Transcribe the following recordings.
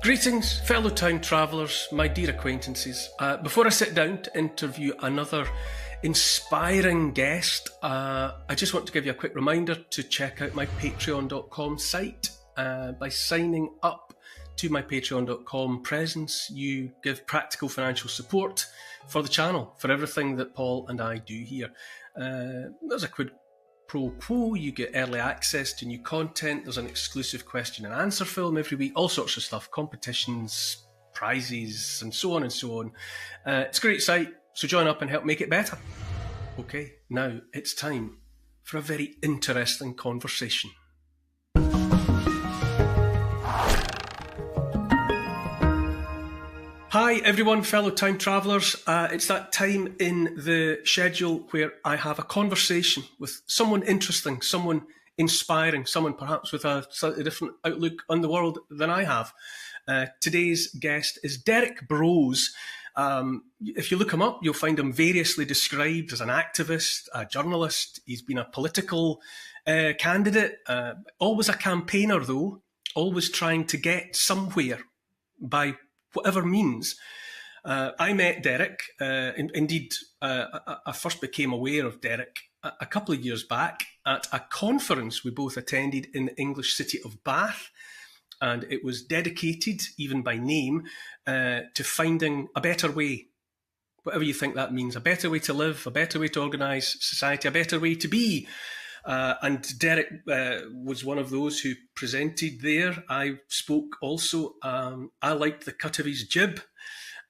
Greetings, fellow time travellers, my dear acquaintances. Before I sit down to interview another inspiring guest, I just want to give you a quick reminder to check out my patreon.com site. By signing up to my patreon.com presence, you give practical financial support for the channel, for everything that Paul and I do here. There's a quid pro quo, you get early access to new content, there's an exclusive question and answer film every week, all sorts of stuff, competitions, prizes, and so on and so on. It's a great site, so join up and help make it better. Okay, now it's time for a very interesting conversation. Hi everyone, fellow time travellers. It's that time in the schedule where I have a conversation with someone interesting, someone inspiring, someone perhaps with a slightly different outlook on the world than I have. Today's guest is Derrick Broze. If you look him up, you'll find him variously described as an activist, a journalist. He's been a political candidate, always a campaigner though, always trying to get somewhere by whatever means. I met Derrick, indeed, I first became aware of Derrick a couple of years back at a conference we both attended in the English city of Bath, and it was dedicated, even by name, to finding a better way, whatever you think that means, a better way to live, a better way to organise society, a better way to be. And Derrick was one of those who presented there. I spoke also. I liked the cut of his jib,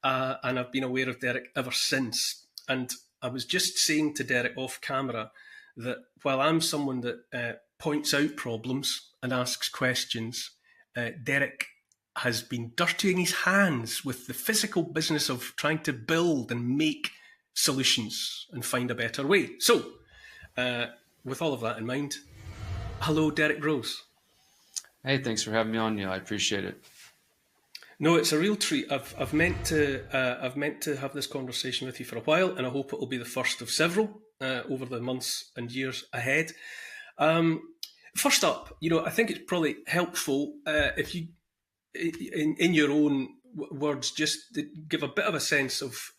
and I've been aware of Derrick ever since. And I was just saying to Derrick off camera that while I'm someone that points out problems and asks questions, Derrick has been dirtying his hands with the physical business of trying to build and make solutions and find a better way. So, with all of that in mind, hello, Derrick Broze. Hey, thanks for having me on, Neil. I appreciate it. No, it's a real treat. I've meant to have this conversation with you for a while, and I hope it will be the first of several over the months and years ahead. First up, I think it's probably helpful if you, in your own words, just give a bit of a sense of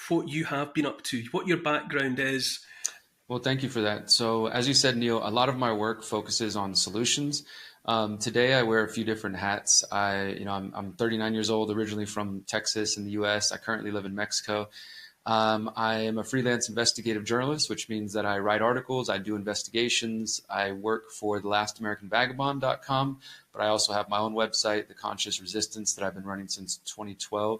what you have been up to, what your background is. Well, thank you for that. So as you said, Neil, a lot of my work focuses on solutions. Today I wear a few different hats. I'm 39 years old, originally from Texas in the US. I currently live in Mexico. I am a freelance investigative journalist, which means that I write articles, I do investigations, I work for the Last American Vagabond.com, but I also have my own website, The Conscious Resistance, that I've been running since 2012.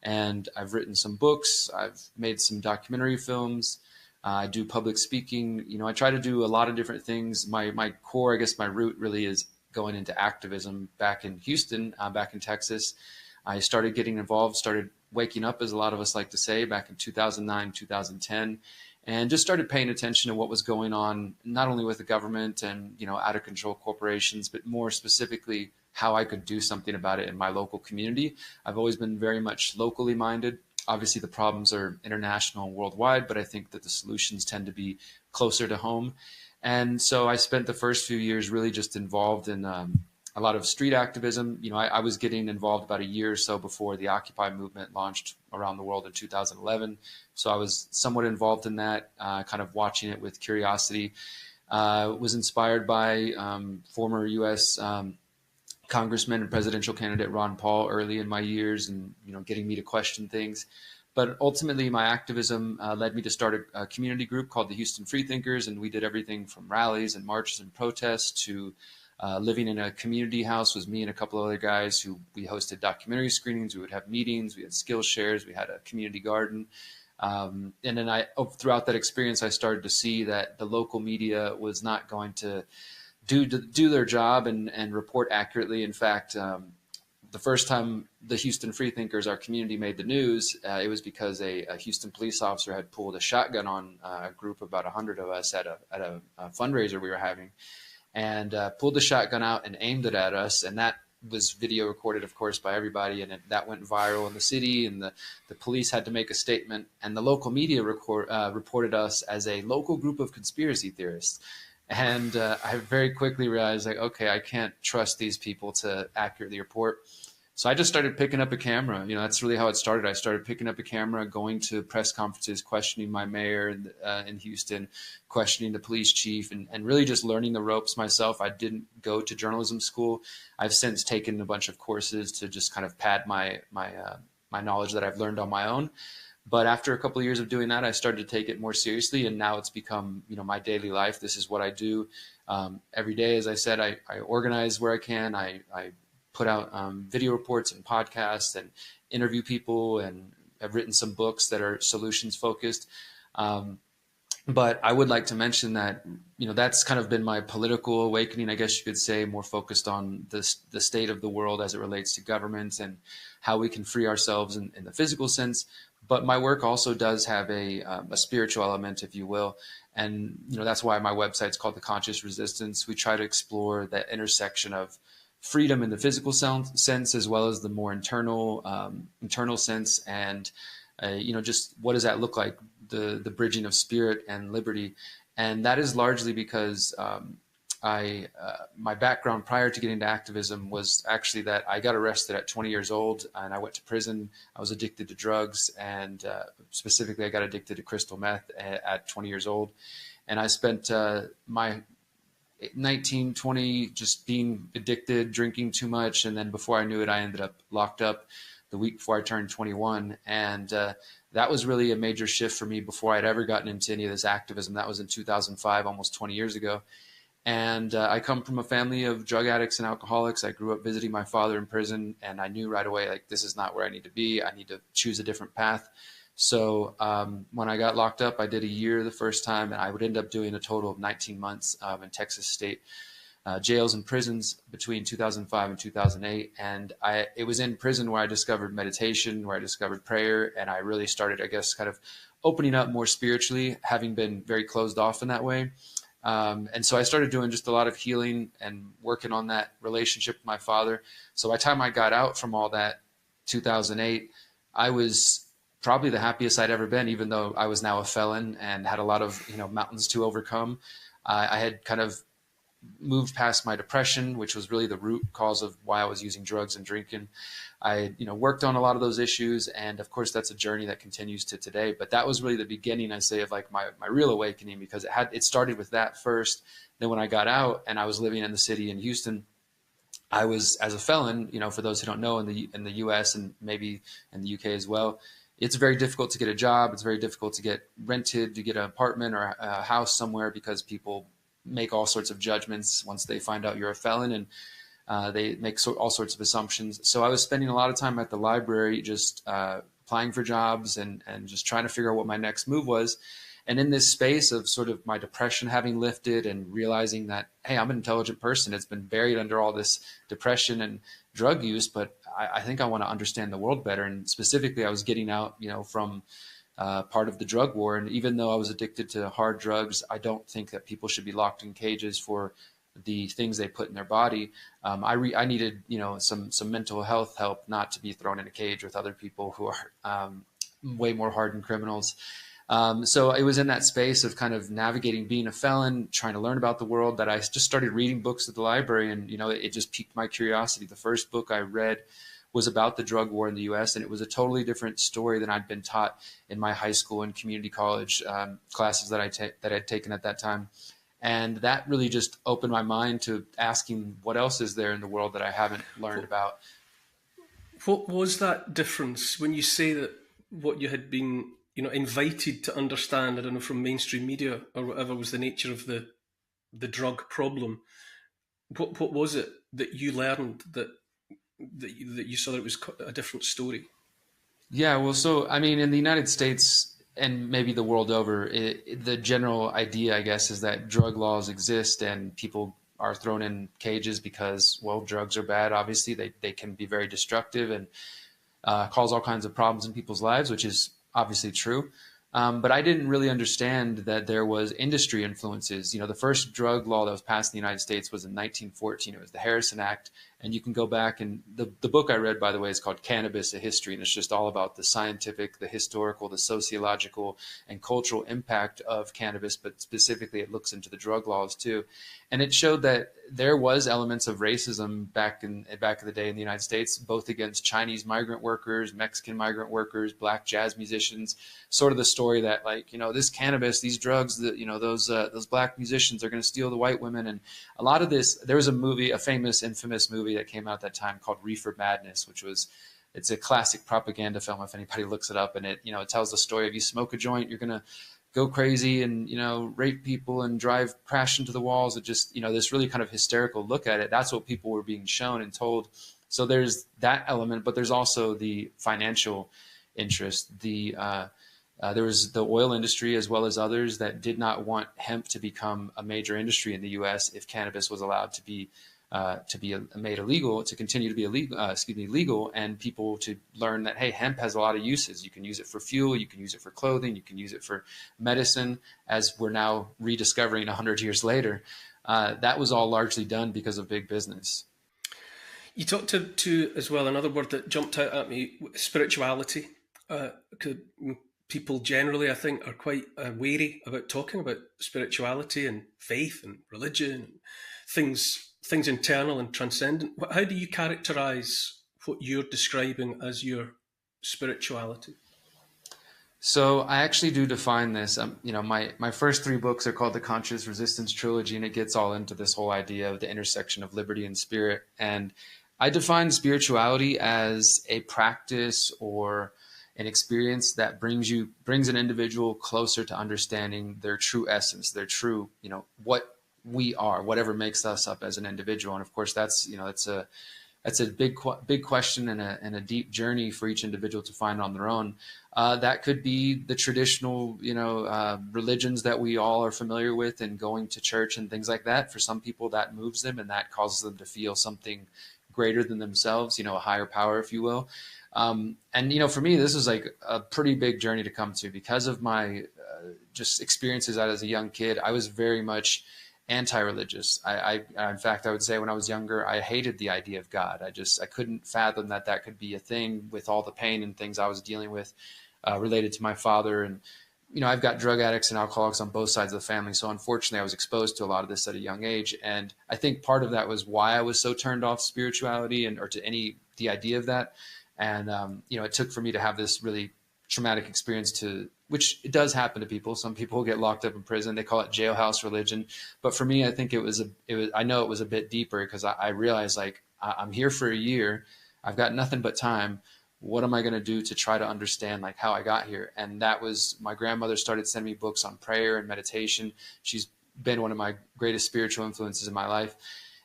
And I've written some books, I've made some documentary films, I do public speaking. I try to do a lot of different things. My core, I guess my root really is going into activism back in Houston, back in Texas. I started getting involved, started waking up, as a lot of us like to say, back in 2009, 2010, and just started paying attention to what was going on, not only with the government and, out of control corporations, but more specifically how I could do something about it in my local community. I've always been very much locally minded. Obviously, the problems are international and worldwide, but I think that the solutions tend to be closer to home. And so I spent the first few years really just involved in a lot of street activism. I was getting involved about a year or so before the Occupy movement launched around the world in 2011. So I was somewhat involved in that, kind of watching it with curiosity. Was inspired by former U.S. Congressman and presidential candidate Ron Paul early in my years, and getting me to question things. But ultimately, my activism led me to start a community group called the Houston Freethinkers, and we did everything from rallies and marches and protests to living in a community house. Was me and a couple of other guys who we hosted documentary screenings. We would have meetings. We had skill shares. We had a community garden. And then throughout that experience, I started to see that the local media was not going to do their job and report accurately. In fact, the first time the Houston Freethinkers, our community, made the news, it was because a Houston police officer had pulled a shotgun on a group of about 100 of us at a fundraiser we were having, and pulled the shotgun out and aimed it at us. And that was video recorded, of course, by everybody, and that went viral in the city, and the police had to make a statement, and the local media reported us as a local group of conspiracy theorists. And I very quickly realized, okay, I can't trust these people to accurately report. So I just started picking up a camera. That's really how it started. I started picking up a camera, going to press conferences, questioning my mayor in Houston, questioning the police chief, and really just learning the ropes myself. I didn't go to journalism school. I've since taken a bunch of courses to just kind of pad my knowledge that I've learned on my own. But after a couple of years of doing that, I started to take it more seriously, and now it's become, my daily life. This is what I do every day. As I said, I organize where I can. I put out video reports and podcasts and interview people, and have written some books that are solutions focused. But I would like to mention that, that's kind of been my political awakening, I guess you could say, more focused on the state of the world as it relates to governments and how we can free ourselves in the physical sense. But my work also does have a spiritual element, if you will. And, that's why my website's called The Conscious Resistance. We try to explore that intersection of freedom in the physical sense, as well as the more internal sense. And, just what does that look like? The bridging of spirit and liberty. And that is largely because my background prior to getting into activism was actually that I got arrested at 20 years old, and I went to prison. I was addicted to drugs, and specifically I got addicted to crystal meth at 20 years old. And I spent my 19, 20 just being addicted, drinking too much. And then before I knew it, I ended up locked up the week before I turned 21. And that was really a major shift for me before I'd ever gotten into any of this activism. That was in 2005, almost 20 years ago. And I come from a family of drug addicts and alcoholics. I grew up visiting my father in prison, and I knew right away, like, this is not where I need to be. I need to choose a different path. So when I got locked up, I did a year the first time, and I would end up doing a total of 19 months in Texas state jails and prisons between 2005 and 2008. And it was in prison where I discovered meditation, where I discovered prayer, and I really started, I guess, kind of opening up more spiritually, having been very closed off in that way. And so I started doing just a lot of healing and working on that relationship with my father. So by the time I got out from all that, 2008, I was probably the happiest I'd ever been, even though I was now a felon and had a lot of, mountains to overcome. I had kind of moved past my depression, which was really the root cause of why I was using drugs and drinking. I, worked on a lot of those issues. And of course, that's a journey that continues to today. But that was really the beginning, I say, of like my real awakening, because it started with that first. Then when I got out and I was living in the city in Houston, I was, as a felon, for those who don't know, in the US and maybe in the UK as well, it's very difficult to get a job. It's very difficult to get rented, to get an apartment or a house somewhere, because people make all sorts of judgments once they find out you're a felon, and they make all sorts of assumptions. So I was spending a lot of time at the library, just applying for jobs and just trying to figure out what my next move was. And in this space of sort of my depression having lifted and realizing that, hey, I'm an intelligent person. It's been buried under all this depression and drug use, but I think I want to understand the world better. And specifically, I was getting out, from part of the drug war. And even though I was addicted to hard drugs, I don't think that people should be locked in cages for the things they put in their body. I needed, some mental health help, not to be thrown in a cage with other people who are way more hardened criminals. So it was in that space of kind of navigating being a felon, trying to learn about the world, that I just started reading books at the library, and, it just piqued my curiosity. The first book I read was about the drug war in the US, and it was a totally different story than I'd been taught in my high school and community college classes that I'd taken at that time. And that really just opened my mind to asking what else is there in the world that I haven't learned about. What was that difference when you say that what you had been, invited to understand, I don't know, from mainstream media or whatever, was the nature of the drug problem? What was it that you learned that you saw that it was a different story? Yeah, well, so I mean, in the United States and maybe the world over, the general idea, I guess, is that drug laws exist and people are thrown in cages because, well, drugs are bad. Obviously, they can be very destructive and cause all kinds of problems in people's lives, which is obviously true. But I didn't really understand that there was industry influences. The first drug law that was passed in the United States was in 1914. It was the Harrison Act, And you can go back, and the book I read, by the way, is called Cannabis, A History, and it's just all about the scientific, the historical, the sociological, and cultural impact of cannabis, but specifically it looks into the drug laws too. And it showed that there was elements of racism back in the day in the United States, both against Chinese migrant workers, Mexican migrant workers, black jazz musicians. Sort of the story that, like, this cannabis, these drugs, that those black musicians are going to steal the white women. And a lot of this, there was a movie, a famous, infamous movie that came out at that time called Reefer Madness, it's a classic propaganda film if anybody looks it up. And it tells the story of, you smoke a joint, you're going to go crazy and, rape people and crash into the walls. It just, this really kind of hysterical look at it. That's what people were being shown and told. So there's that element, but there's also the financial interest. There was the oil industry, as well as others, that did not want hemp to become a major industry in the U.S. if cannabis was allowed to be made illegal, to continue to be legal, and people to learn that, hey, hemp has a lot of uses. You can use it for fuel, you can use it for clothing, you can use it for medicine, as we're now rediscovering 100 years later. That was all largely done because of big business. You talked to as well, another word that jumped out at me, spirituality. People generally, I think, are quite wary about talking about spirituality and faith and religion and things internal and transcendent. How do you characterize what you're describing as your spirituality? So I actually do define this. My first 3 books are called the Conscious Resistance Trilogy, and it gets all into this whole idea of the intersection of liberty and spirit. And I define spirituality as a practice or an experience that brings an individual closer to understanding their true essence, their true, what we are, whatever makes us up as an individual. And of course, that's a big question and a deep journey for each individual to find on their own. That could be the traditional, religions that we all are familiar with, and going to church and things like that. For some people, that moves them and that causes them to feel something greater than themselves, a higher power, if you will. And, for me, this was like a pretty big journey to come to because of my just experiences as a young kid. I was very much anti-religious. In fact, I would say when I was younger, I hated the idea of God. I couldn't fathom that could be a thing with all the pain and things I was dealing with related to my father. And, I've got drug addicts and alcoholics on both sides of the family. So unfortunately, I was exposed to a lot of this at a young age. And I think part of that was why I was so turned off spirituality or to the idea of that. And, it took for me to have this really traumatic experience which it does happen to people. Some people get locked up in prison. They call it jailhouse religion. But for me, I think I know it was a bit deeper, because I realized, like, I'm here for a year. I've got nothing but time. What am I going to do to try to understand, like, how I got here? And that was, my grandmother started sending me books on prayer and meditation. She's been one of my greatest spiritual influences in my life.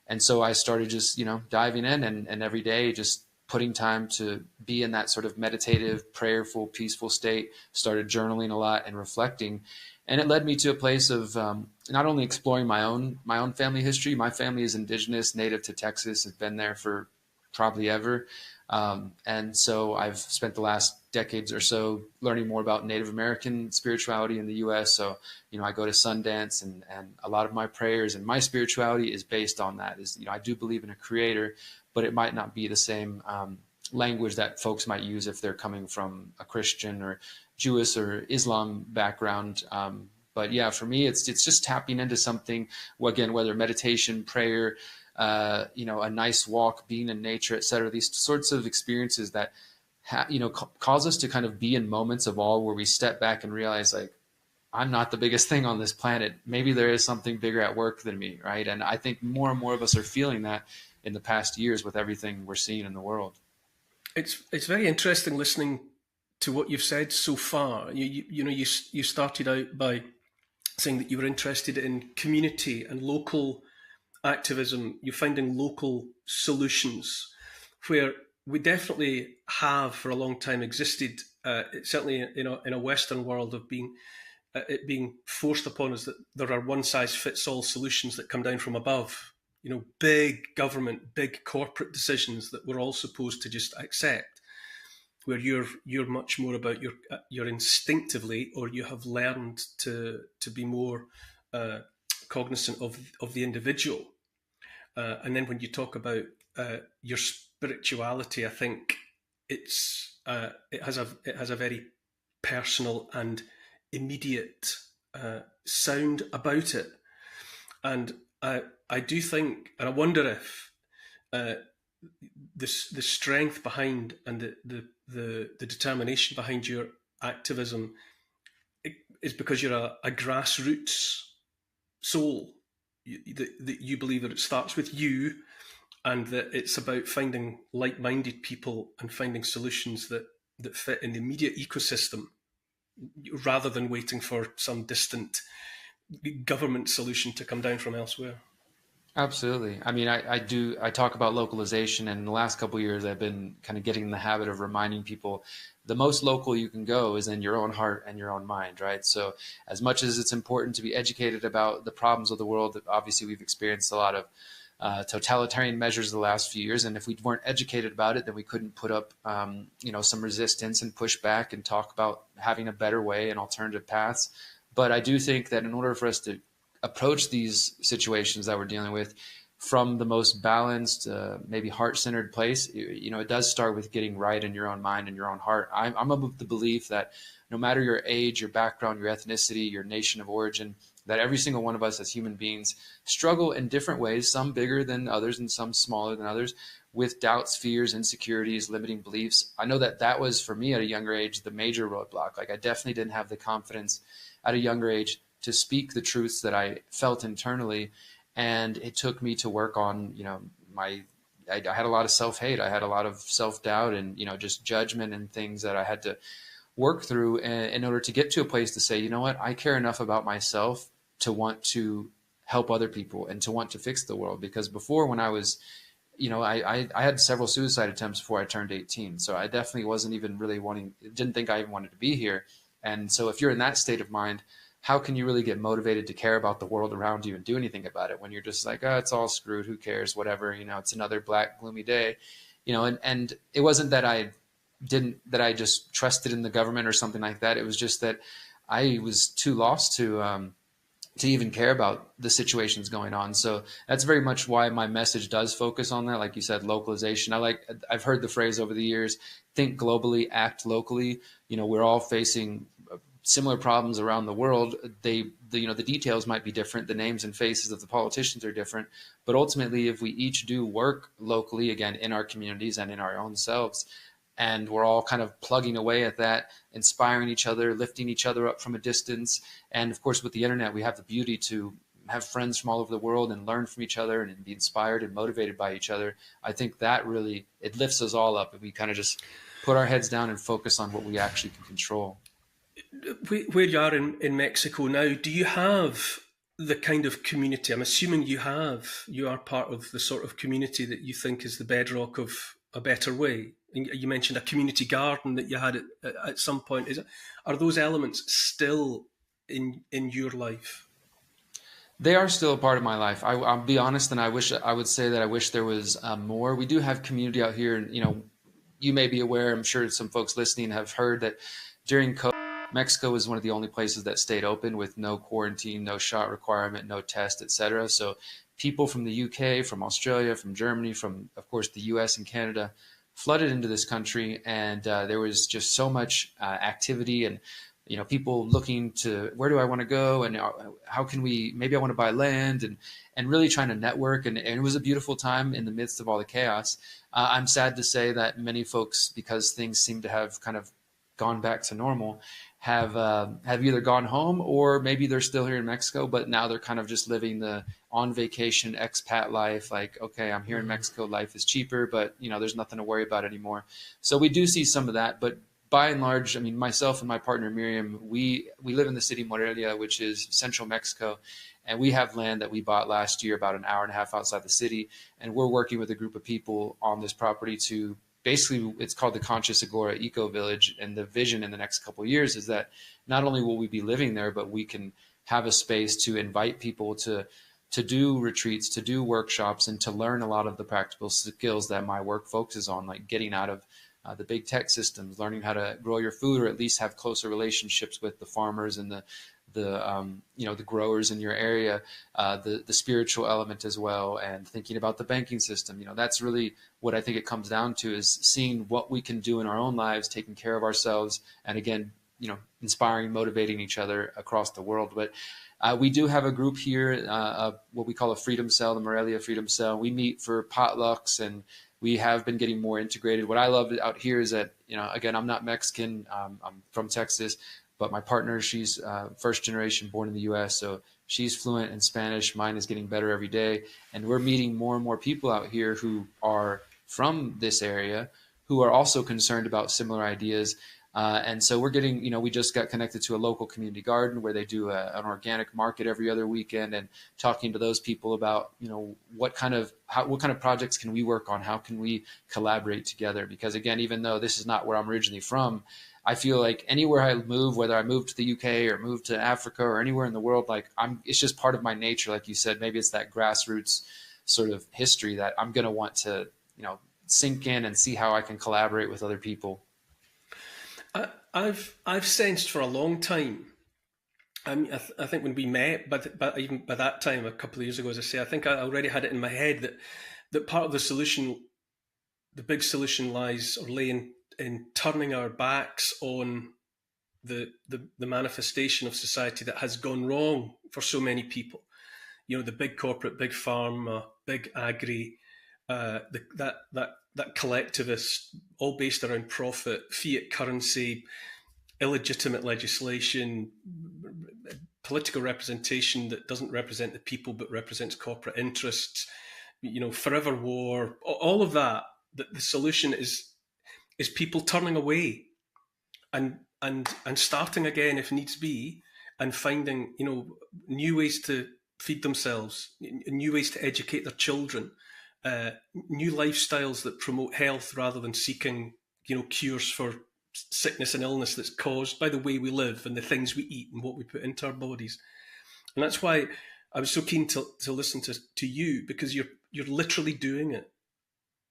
And so I started just, diving in and every day just putting time to be in that sort of meditative, prayerful, peaceful state, started journaling a lot and reflecting. And it led me to a place of not only exploring my own family history. My family is indigenous, native to Texas, has been there for probably ever. And so I've spent the last decades or so learning more about Native American spirituality in the U.S. So, I go to Sundance, and a lot of my prayers and my spirituality is based on that. I do believe in a creator, but it might not be the same language that folks might use if they're coming from a Christian or Jewish or Islam background. But yeah, for me, it's just tapping into something, again, whether meditation, prayer, a nice walk, being in nature, et cetera, these sorts of experiences that, cause us to kind of be in moments of awe where we step back and realize, like, I'm not the biggest thing on this planet. Maybe there is something bigger at work than me, right? And I think more and more of us are feeling that in the past years with everything we're seeing in the world. It's very interesting listening to what you've said so far. You started out by saying that you were interested in community and local activism. You're finding local solutions where we definitely have for a long time existed. Certainly, in a Western world of it being forced upon us that there are one-size-fits-all solutions that come down from above. Big government, big corporate decisions that we're all supposed to just accept, where you're much more about you're instinctively, or you have learned to be more cognizant of the individual. And then when you talk about your spirituality, I think it has a very personal and immediate sound about it, and I do think, and I wonder if uh, the strength behind and the determination behind your activism is because you're a grassroots soul. That you believe that it starts with you, and that it's about finding like-minded people and finding solutions that fit in the immediate ecosystem, rather than waiting for some distant government solution to come down from elsewhere. Absolutely. I mean, I talk about localization, and in the last couple of years, I've been kind of getting in the habit of reminding people the most local you can go is in your own heart and your own mind, right? So as much as it's important to be educated about the problems of the world, obviously we've experienced a lot of totalitarian measures the last few years, and if we weren't educated about it, then we couldn't put up, some resistance and push back and talk about having a better way and alternative paths. But I do think that in order for us to approach these situations that we're dealing with from the most balanced, maybe heart-centered place, it does start with getting right in your own mind and your own heart. I'm of the belief that no matter your age, your background, your ethnicity, your nation of origin, that every single one of us as human beings struggle in different ways, some bigger than others and some smaller than others, with doubts, fears, insecurities, limiting beliefs. I know that was for me at a younger age the major roadblock. Like, I definitely didn't have the confidence at a younger age to speak the truths that I felt internally. And it took me to work on, I had a lot of self-hate. I had a lot of self-doubt and, just judgment and things that I had to work through in order to get to a place to say, you know what, I care enough about myself to want to help other people and to want to fix the world. Because before, when I was, I had several suicide attempts before I turned 18. So I definitely wasn't even really didn't think I even wanted to be here. And so if you're in that state of mind, how can you really get motivated to care about the world around you and do anything about it when you're just like, oh, it's all screwed, who cares, whatever, it's another black gloomy day, and it wasn't that I just trusted in the government or something like that. It was just that I was too lost to even care about the situations going on. So that's very much why my message does focus on that. Like you said, localization. I've heard the phrase over the years, think globally, act locally. We're all facing similar problems around the world. The details might be different. The names and faces of the politicians are different, but ultimately, if we each do work locally, again, in our communities and in our own selves, and we're all kind of plugging away at that, inspiring each other, lifting each other up from a distance. And of course, with the internet, we have the beauty to have friends from all over the world and learn from each other and be inspired and motivated by each other. I think that really, it lifts us all up if we kind of just put our heads down and focus on what we actually can control. Where you are in Mexico now, do you have the kind of community? I'm assuming you are part of the sort of community that you think is the bedrock of a better way. You mentioned a community garden that you had at some point. Are those elements still in your life? They are still a part of my life. I'll be honest, and I would say that I wish there was more. We do have community out here, and you may be aware. I'm sure some folks listening have heard that during COVID, Mexico was one of the only places that stayed open with no quarantine, no shot requirement, no test, etc. So people from the UK, from Australia, from Germany, from, of course, the US and Canada flooded into this country. And there was just so much activity and, people looking to, where do I want to go? And how can maybe I want to buy land and really trying to network. And it was a beautiful time in the midst of all the chaos. I'm sad to say that many folks, because things seem to have kind of gone back to normal, have either gone home or maybe they're still here in Mexico, but now they're kind of just living the on vacation expat life. Like, okay, I'm here in Mexico, life is cheaper, but there's nothing to worry about anymore. So we do see some of that, but by and large, I mean, myself and my partner Miriam, we live in the city Morelia, which is central Mexico, and we have land that we bought last year about an hour and a half outside the city, and we're working with a group of people on this property to basically, it's called the Conscious Agora Eco Village. And the vision in the next couple of years is that not only will we be living there, but we can have a space to invite people to do retreats, to do workshops, and to learn a lot of the practical skills that my work focuses on, like getting out of the big tech systems, learning how to grow your food, or at least have closer relationships with the farmers and the growers in your area, the spiritual element as well, and thinking about the banking system. That's really what I think it comes down to, is seeing what we can do in our own lives, taking care of ourselves, and again, inspiring, motivating each other across the world. But we do have a group here, what we call a freedom cell, the Morelia Freedom Cell. We meet for potlucks, and we have been getting more integrated. What I love out here is that, again, I'm not Mexican. I'm from Texas, but my partner, she's first generation, born in the U.S., so she's fluent in Spanish. Mine is getting better every day. And we're meeting more and more people out here who are from this area, who are also concerned about similar ideas. And so we're getting, we just got connected to a local community garden where they do an organic market every other weekend, and talking to those people about, what kind of projects can we work on? How can we collaborate together? Because again, even though this is not where I'm originally from, I feel like anywhere I move, whether I move to the UK or move to Africa or anywhere in the world, it's just part of my nature. Like you said, maybe it's that grassroots sort of history that I'm going to want to, sink in and see how I can collaborate with other people. I've sensed for a long time. I think when we met, but even by that time, a couple of years ago, as I say, I think I already had it in my head that part of the solution, the big solution, lies or lay in turning our backs on the manifestation of society that has gone wrong for so many people. The big corporate, big pharma, big agri, that collectivist, all based around profit, fiat currency, illegitimate legislation, political representation that doesn't represent the people but represents corporate interests, forever war, all of that. That the solution is people turning away and starting again if needs be, and finding new ways to feed themselves, new ways to educate their children, new lifestyles that promote health rather than seeking cures for sickness and illness that's caused by the way we live and the things we eat and what we put into our bodies. And that's why I was so keen to listen to you, because you're literally doing it,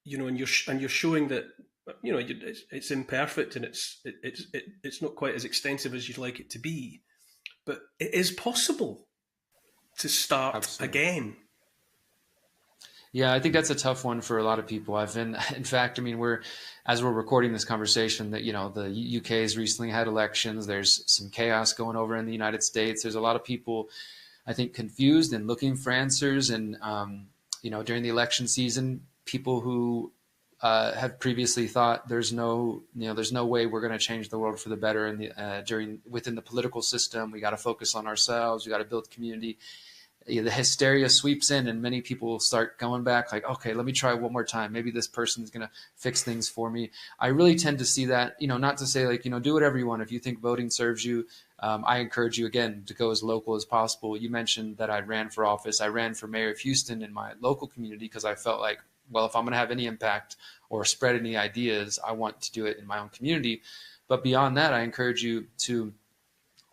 and you're showing that it's imperfect and it's not quite as extensive as you'd like it to be, but it is possible to start Absolutely. again. Yeah, I think that's a tough one for a lot of people. In fact, as we're recording this conversation, that the UK has recently had elections. There's some chaos going over in the United States. There's a lot of people, I think, confused and looking for answers. And during the election season, people who have previously thought there's no way we're going to change the world for the better within the political system. We got to focus on ourselves. We got to build community. The hysteria sweeps in, and many people start going back like, okay, let me try one more time. Maybe this person is going to fix things for me. I really tend to see that, not to say do whatever you want. If you think voting serves you, I encourage you, again, to go as local as possible. You mentioned that I ran for office. I ran for mayor of Houston in my local community because I felt like, well, if I'm going to have any impact or spread any ideas, I want to do it in my own community. But beyond that, I encourage you to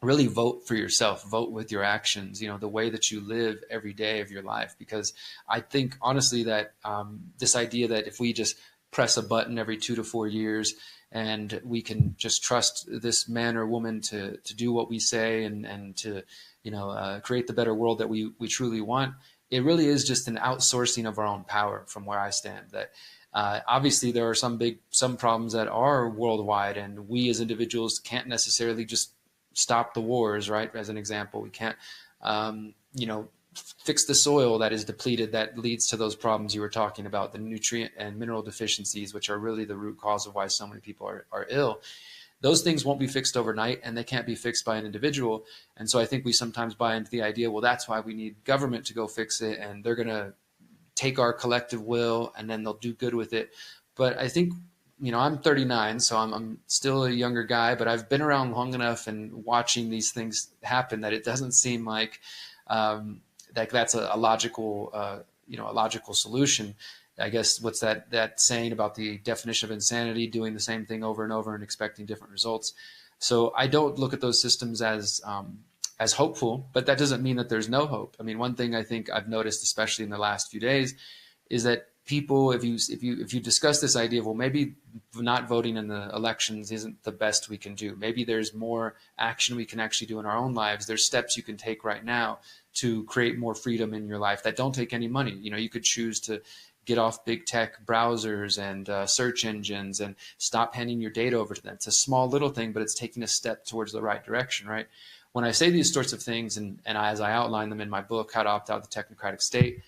really vote for yourself, vote with your actions, the way that you live every day of your life. Because I think, honestly, that this idea that if we just press a button every 2 to 4 years and we can just trust this man or woman to do what we say and to, create the better world that we truly want, it really is just an outsourcing of our own power from where I stand. That obviously there are some problems that are worldwide, and we as individuals can't necessarily just stop the wars, right? As an example, we can't, fix the soil that is depleted that leads to those problems you were talking about, the nutrient and mineral deficiencies, which are really the root cause of why so many people are ill. Those things won't be fixed overnight, and they can't be fixed by an individual. And so I think we sometimes buy into the idea, well, that's why we need government to go fix it, and they're going to take our collective will and then they'll do good with it. But I think, I'm 39, so I'm still a younger guy, but I've been around long enough and watching these things happen that it doesn't seem like that's a logical solution. I guess what's that saying about the definition of insanity, doing the same thing over and over and expecting different results. So I don't look at those systems as hopeful, but that doesn't mean that there's no hope. One thing I think I've noticed, especially in the last few days, is that people, if you discuss this idea of, well, maybe not voting in the elections isn't the best we can do. Maybe there's more action we can actually do in our own lives. There's steps you can take right now to create more freedom in your life that don't take any money. You know, you could choose to get off big tech browsers and search engines and stop handing your data over to them. It's a small little thing, but it's taking a step towards the right direction, right? When I say these sorts of things, and as I outline them in my book, How to Opt Out of the Technocratic State,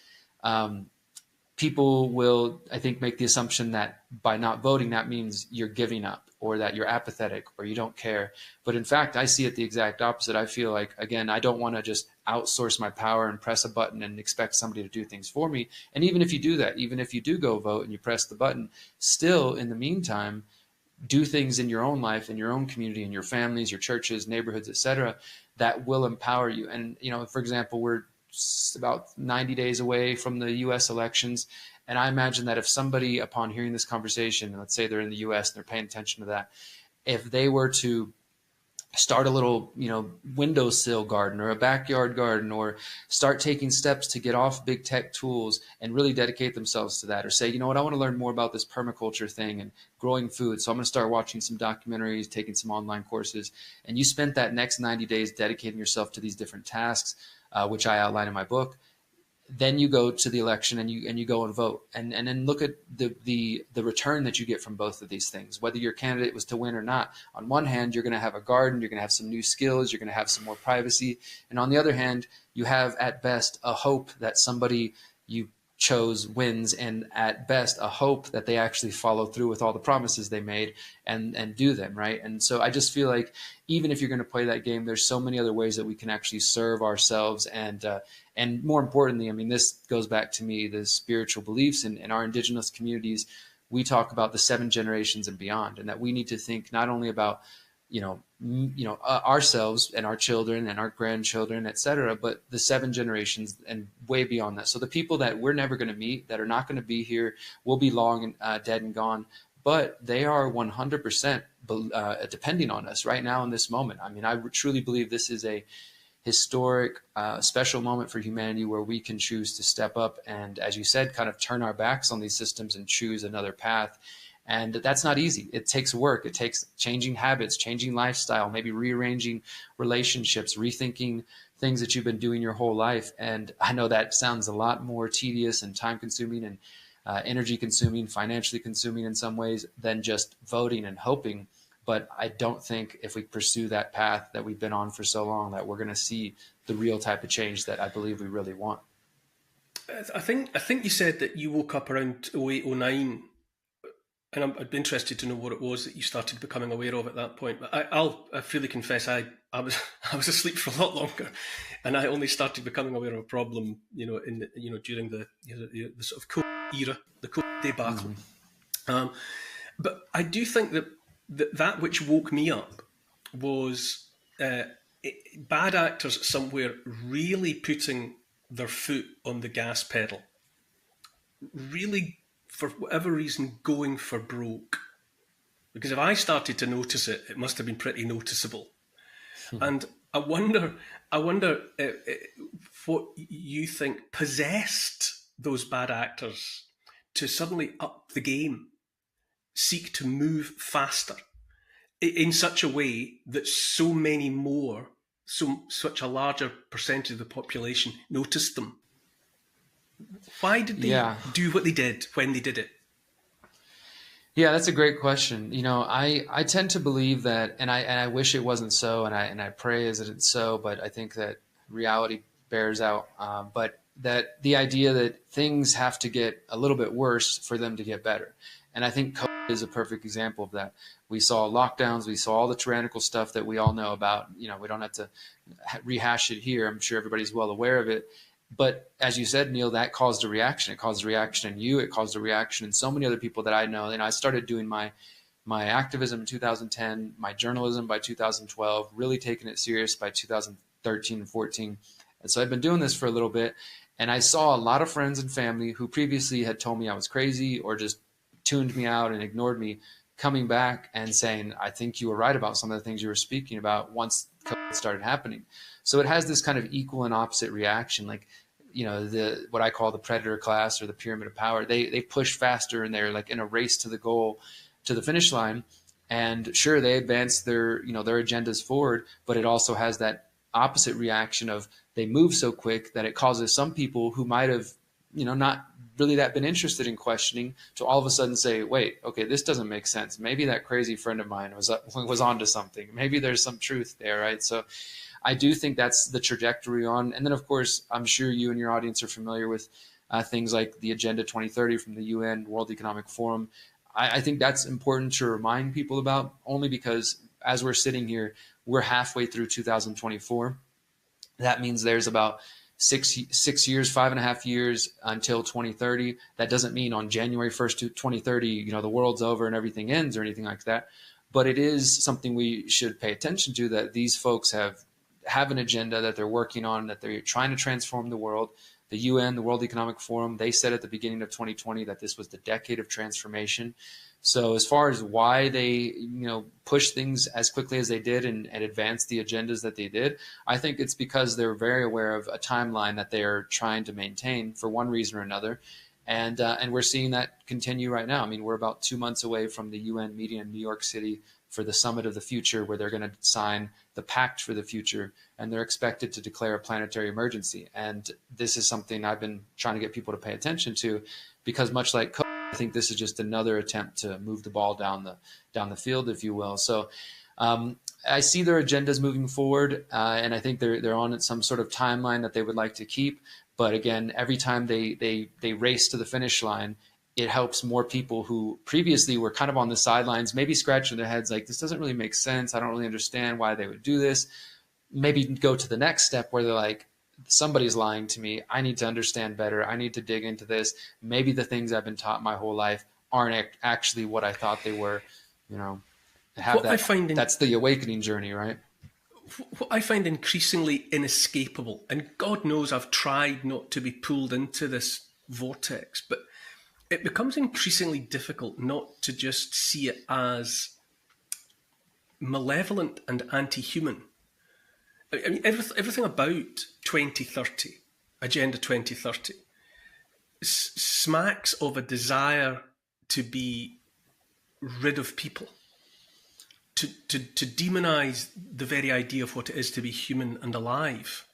people will, I think, make the assumption that by not voting, that means you're giving up or that you're apathetic or you don't care. But in fact, I see it the exact opposite. I feel like, again, I don't want to just outsource my power and press a button and expect somebody to do things for me. And even if you do that, even if you do go vote and you press the button, still in the meantime, do things in your own life, in your own community, in your families, your churches, neighborhoods, etc., that will empower you. And, you know, for example, we're about 90 days away from the US elections. And I imagine that if somebody, upon hearing this conversation, and let's say they're in the US and they're paying attention to that, if they were to start a little, you know, windowsill garden or a backyard garden, or start taking steps to get off big tech tools and really dedicate themselves to that, or say, you know what, I want to learn more about this permaculture thing and growing food. So I'm going to start watching some documentaries, taking some online courses. And you spent that next 90 days dedicating yourself to these different tasks, which I outline in my book. Then you go to the election and you go and vote, and then look at the return that you get from both of these things, whether your candidate was to win or not. On one hand, you're going to have a garden, you're going to have some new skills, you're going to have some more privacy, and on the other hand, you have at best a hope that somebody you chose wins, and at best a hope that they actually follow through with all the promises they made and do them, right? And so I just feel like even if you're going to play that game, there's so many other ways that we can actually serve ourselves. And more importantly, I mean, this goes back to me, the spiritual beliefs in our indigenous communities. We talk about the 7 generations and beyond, and that we need to think not only about ourselves and our children and our grandchildren, et cetera, but the 7 generations and way beyond that. So the people that we're never going to meet, that are not going to be here, will be long and dead and gone, but they are 100% depending on us right now in this moment. I mean, I truly believe this is a historic, special moment for humanity where we can choose to step up and, as you said, kind of turn our backs on these systems and choose another path. And that's not easy. It takes work. It takes changing habits, changing lifestyle, maybe rearranging relationships, rethinking things that you've been doing your whole life. And I know that sounds a lot more tedious and time consuming and energy consuming, financially consuming in some ways than just voting and hoping. But I don't think if we pursue that path that we've been on for so long that we're going to see the real type of change that I believe we really want. I think you said that you woke up around 08, 09, and I'd be interested to know what it was that you started becoming aware of at that point. But I freely confess I was asleep for a lot longer, and I only started becoming aware of a problem, during the sort of COVID era, the COVID debacle. Mm-hmm. But I do think that which woke me up was bad actors somewhere really putting their foot on the gas pedal, really, for whatever reason, going for broke. Because if I started to notice it, it must have been pretty noticeable. And I wonder what you think possessed those bad actors to suddenly up the game, seek to move faster in such a way that so many more, such a larger percentage of the population noticed them. Why did they do what they did when they did it? Yeah, that's a great question. I tend to believe that, and I wish it wasn't so, and I pray as it's so, but I think that reality bears out. But that the idea that things have to get a little bit worse for them to get better. And I think COVID is a perfect example of that. We saw lockdowns, we saw all the tyrannical stuff that we all know about. We don't have to rehash it here. I'm sure everybody's well aware of it. But as you said, Neil, that caused a reaction. It caused a reaction in you. It caused a reaction in so many other people that I know. And I started doing my activism in 2010, my journalism by 2012, really taking it serious by 2013 and 14. And so I've been doing this for a little bit. And I saw a lot of friends and family who previously had told me I was crazy or just tuned me out and ignored me, coming back and saying, I think you were right about some of the things you were speaking about once COVID started happening. So it has this kind of equal and opposite reaction. Like, what I call the predator class or the pyramid of power, they push faster and they're like in a race to the goal, to the finish line. And sure, they advance their agendas forward, but it also has that opposite reaction of they move so quick that it causes some people who might have, not really that been interested in questioning to all of a sudden say, wait, okay, this doesn't make sense. Maybe that crazy friend of mine was onto something. Maybe there's some truth there, right? So I do think that's the trajectory on. And then, of course, I'm sure you and your audience are familiar with things like the Agenda 2030 from the UN, World Economic Forum. I think that's important to remind people about, only because as we're sitting here, we're halfway through 2024. That means there's about 6 years, 5.5 years until 2030. That doesn't mean on January 1st, 2030, the world's over and everything ends or anything like that. But it is something we should pay attention to, that these folks have an agenda that they're working on, that they're trying to transform the world. The UN, the World Economic Forum, they said at the beginning of 2020 that this was the decade of transformation. So as far as why they, push things as quickly as they did and advance the agendas that they did, I think it's because they're very aware of a timeline that they are trying to maintain for one reason or another. And we're seeing that continue right now. I mean, we're about 2 months away from the UN meeting in New York City for the Summit of the Future, where they're going to sign the Pact for the Future, and they're expected to declare a planetary emergency. And this is something I've been trying to get people to pay attention to, because much like COVID, I think this is just another attempt to move the ball down the field, if you will. So I see their agendas moving forward, and I think they're on some sort of timeline that they would like to keep. But again, every time they race to the finish line, it helps more people who previously were kind of on the sidelines, maybe scratching their heads like, this doesn't really make sense. I don't really understand why they would do this. Maybe go to the next step where they're like, somebody's lying to me. I need to understand better. I need to dig into this. Maybe the things I've been taught my whole life aren't actually what I thought they were. That's the awakening journey, right? What I find increasingly inescapable, and God knows I've tried not to be pulled into this vortex, but it becomes increasingly difficult not to just see it as malevolent and anti-human. I mean, everything about 2030, Agenda 2030, smacks of a desire to be rid of people, to demonize the very idea of what it is to be human and alive.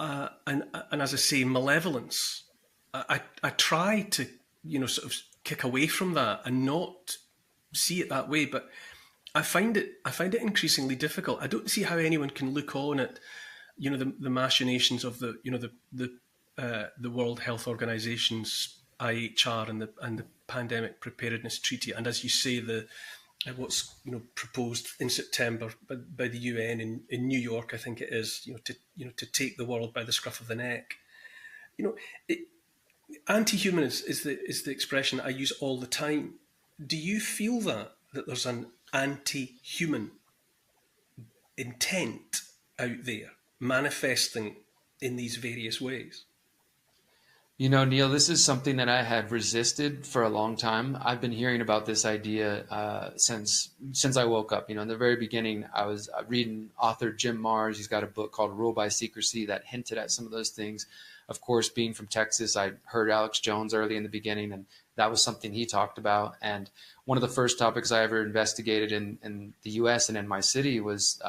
And as I say, malevolence. I try to, sort of kick away from that and not see it that way, but I find it increasingly difficult. I don't see how anyone can look on at, the machinations of the World Health Organization's IHR and the Pandemic Preparedness Treaty, and as you say, what's proposed in September by the UN in New York, I think it is, to take the world by the scruff of the neck. Anti-human is the expression I use all the time. Do you feel that there's an anti-human intent out there manifesting in these various ways? Neil, this is something that I have resisted for a long time. I've been hearing about this idea since I woke up. In the very beginning, I was reading author Jim Marrs. He's got a book called Rule by Secrecy that hinted at some of those things. Of course, being from Texas, I heard Alex Jones early in the beginning, and that was something he talked about. And one of the first topics I ever investigated in the U.S. and in my city was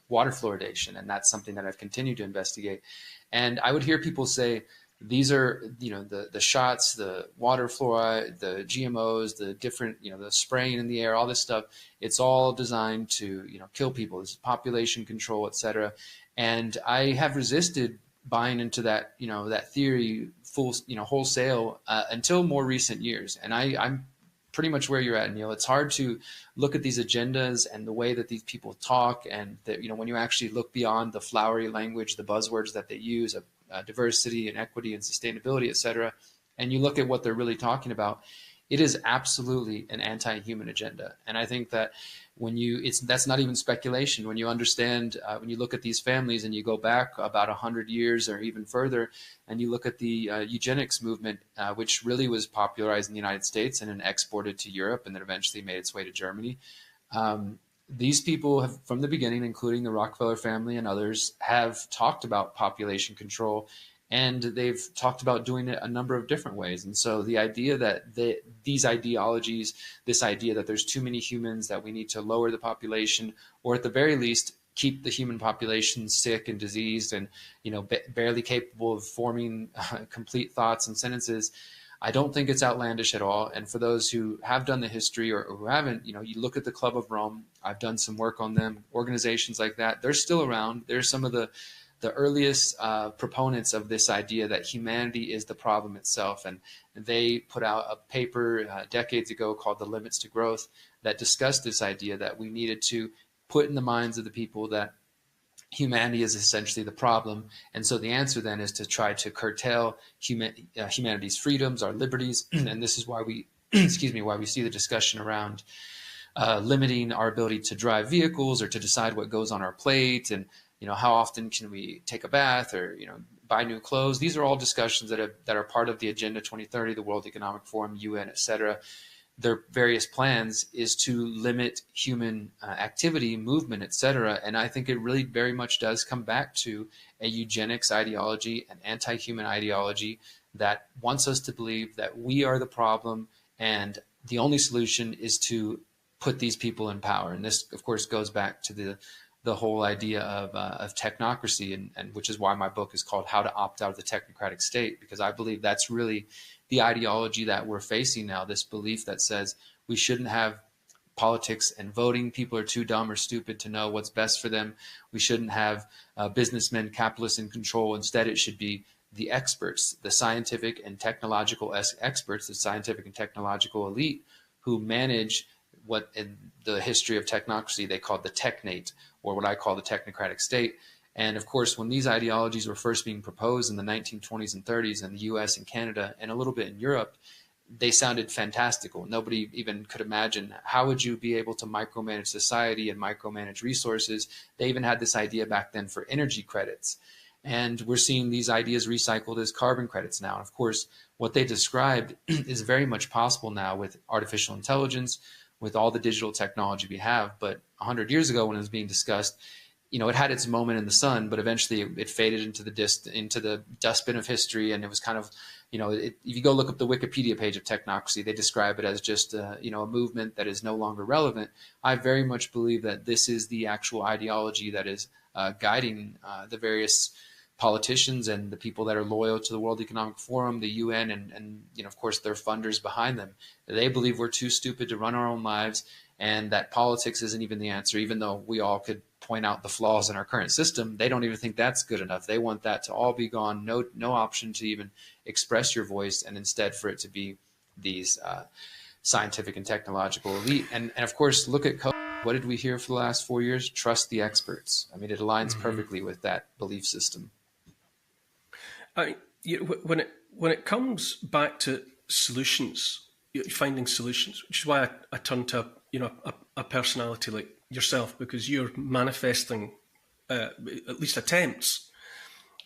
water fluoridation, and that's something that I've continued to investigate. And I would hear people say, these are, the shots, the water fluoride, the GMOs, the different, the spraying in the air, all this stuff. It's all designed to, kill people. It's population control, et cetera. And I have resisted buying into that, that theory wholesale until more recent years. And I'm pretty much where you're at, Neil. It's hard to look at these agendas and the way that these people talk, and that, when you actually look beyond the flowery language, the buzzwords that they use of diversity and equity and sustainability, et cetera, and you look at what they're really talking about, it is absolutely an anti-human agenda. And I think that that's not even speculation. When you understand, when you look at these families and you go back about 100 years or even further, and you look at the eugenics movement, which really was popularized in the United States and then exported to Europe and then eventually made its way to Germany. these people have, from the beginning, including the Rockefeller family and others, have talked about population control, and they've talked about doing it a number of different ways. And so the idea that these ideologies, this idea that there's too many humans, that we need to lower the population, or at the very least keep the human population sick and diseased and barely capable of forming complete thoughts and sentences, I don't think it's outlandish at all. And for those who have done the history or who haven't, you look at the Club of Rome. I've done some work on them. Organizations like that, they're still around. They're some of the earliest proponents of this idea that humanity is the problem itself. And they put out a paper decades ago called The Limits to Growth that discussed this idea that we needed to put in the minds of the people that humanity is essentially the problem. And so the answer then is to try to curtail humanity's freedoms, our liberties. And this is why we, why we see the discussion around limiting our ability to drive vehicles or to decide what goes on our plate, and how often can we take a bath or buy new clothes. These are all discussions that are part of the Agenda 2030, the World Economic Forum, UN, etc. Their various plans is to limit human activity, movement, etc. And I think it really very much does come back to a eugenics ideology, an anti-human ideology that wants us to believe that we are the problem and the only solution is to put these people in power. And this, of course, goes back to the whole idea of technocracy, and which is why my book is called How to Opt Out of the Technocratic State, because I believe that's really the ideology that we're facing now, this belief that says we shouldn't have politics and voting. People are too dumb or stupid to know what's best for them. We shouldn't have businessmen, capitalists in control. Instead, it should be the experts, the scientific and technological experts, the scientific and technological elite who manage what in the history of technocracy they called the technate, or what I call the technocratic state. And of course, when these ideologies were first being proposed in the 1920s and 30s in the US and Canada and a little bit in Europe, they sounded fantastical. Nobody even could imagine how would you be able to micromanage society and micromanage resources. They even had this idea back then for energy credits. And we're seeing these ideas recycled as carbon credits now. And of course, what they described is very much possible now with artificial intelligence, with all the digital technology we have. But 100 years ago when it was being discussed, it had its moment in the sun, but eventually it faded into the dustbin of history. And it was kind of, if you go look up the Wikipedia page of technocracy, they describe it as just, a movement that is no longer relevant. I very much believe that this is the actual ideology that is guiding the various politicians and the people that are loyal to the World Economic Forum, the UN, and of course, their funders behind them. They believe we're too stupid to run our own lives, and that politics isn't even the answer, even though we all could point out the flaws in our current system. They don't even think that's good enough. They want that to all be gone, no option to even express your voice, and instead for it to be these scientific and technological elite. And of course, look at COVID. What did we hear for the last 4 years? Trust the experts. I mean, it aligns perfectly with that belief system. When it comes back to solutions, finding solutions, which is why I turn to a personality like yourself, because you're manifesting at least attempts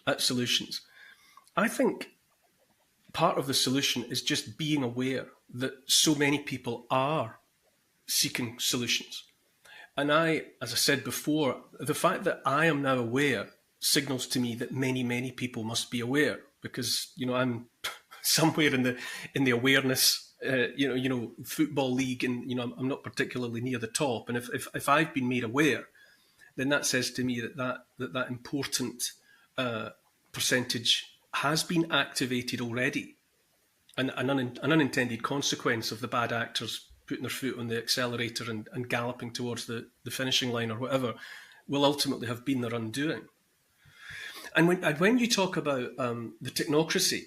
at solutions. I think part of the solution is just being aware that so many people are seeking solutions. And as I said before, the fact that I am now aware signals to me that many, many people must be aware, because I'm somewhere in the awareness, football league, and I'm not particularly near the top. And if I've been made aware, then that says to me that important percentage has been activated already, and an unintended consequence of the bad actors putting their foot on the accelerator and galloping towards the finishing line or whatever will ultimately have been their undoing. And when you talk about the technocracy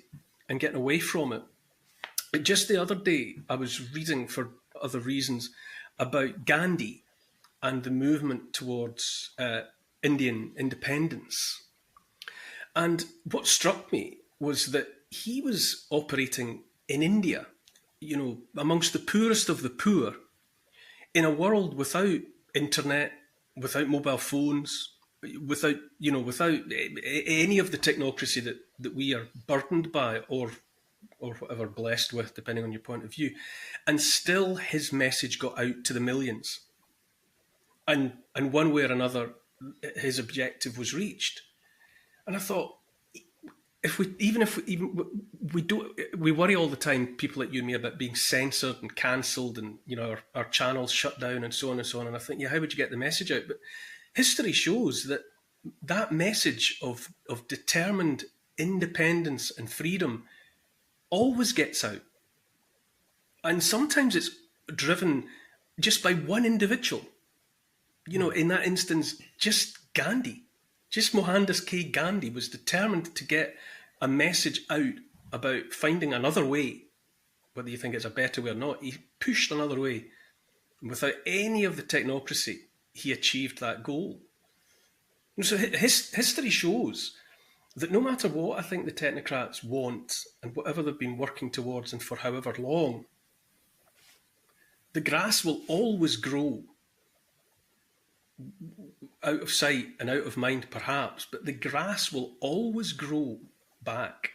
and getting away from it, just the other day I was reading, for other reasons, about Gandhi and the movement towards Indian independence. And what struck me was that he was operating in India, amongst the poorest of the poor, in a world without internet, without mobile phones, without any of the technocracy that we are burdened by or whatever, blessed with, depending on your point of view. And still his message got out to the millions. and one way or another, his objective was reached. And I thought, if we worry all the time, people like you and me, about being censored and cancelled, and our channels shut down and so on and so on. And I think, yeah, how would you get the message out? But history shows that that message of determined independence and freedom always gets out. And sometimes it's driven just by one individual. In that instance, just Gandhi, just Mohandas K. Gandhi was determined to get a message out about finding another way, whether you think it's a better way or not. He pushed another way. Without any of the technocracy, he achieved that goal. And so history shows that no matter what I think the technocrats want and whatever they've been working towards and for however long, the grass will always grow, out of sight and out of mind perhaps, but the grass will always grow back.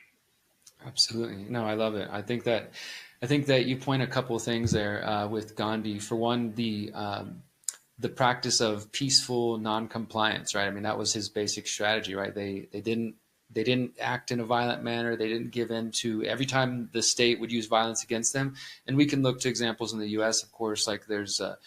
Absolutely. No, I love it. I think that you point a couple of things there with Gandhi. For one, the practice of peaceful non-compliance, right? I mean, that was his basic strategy, right? They didn't act in a violent manner. They didn't give in to every time the state would use violence against them. And we can look to examples in the U.S., of course, like there's the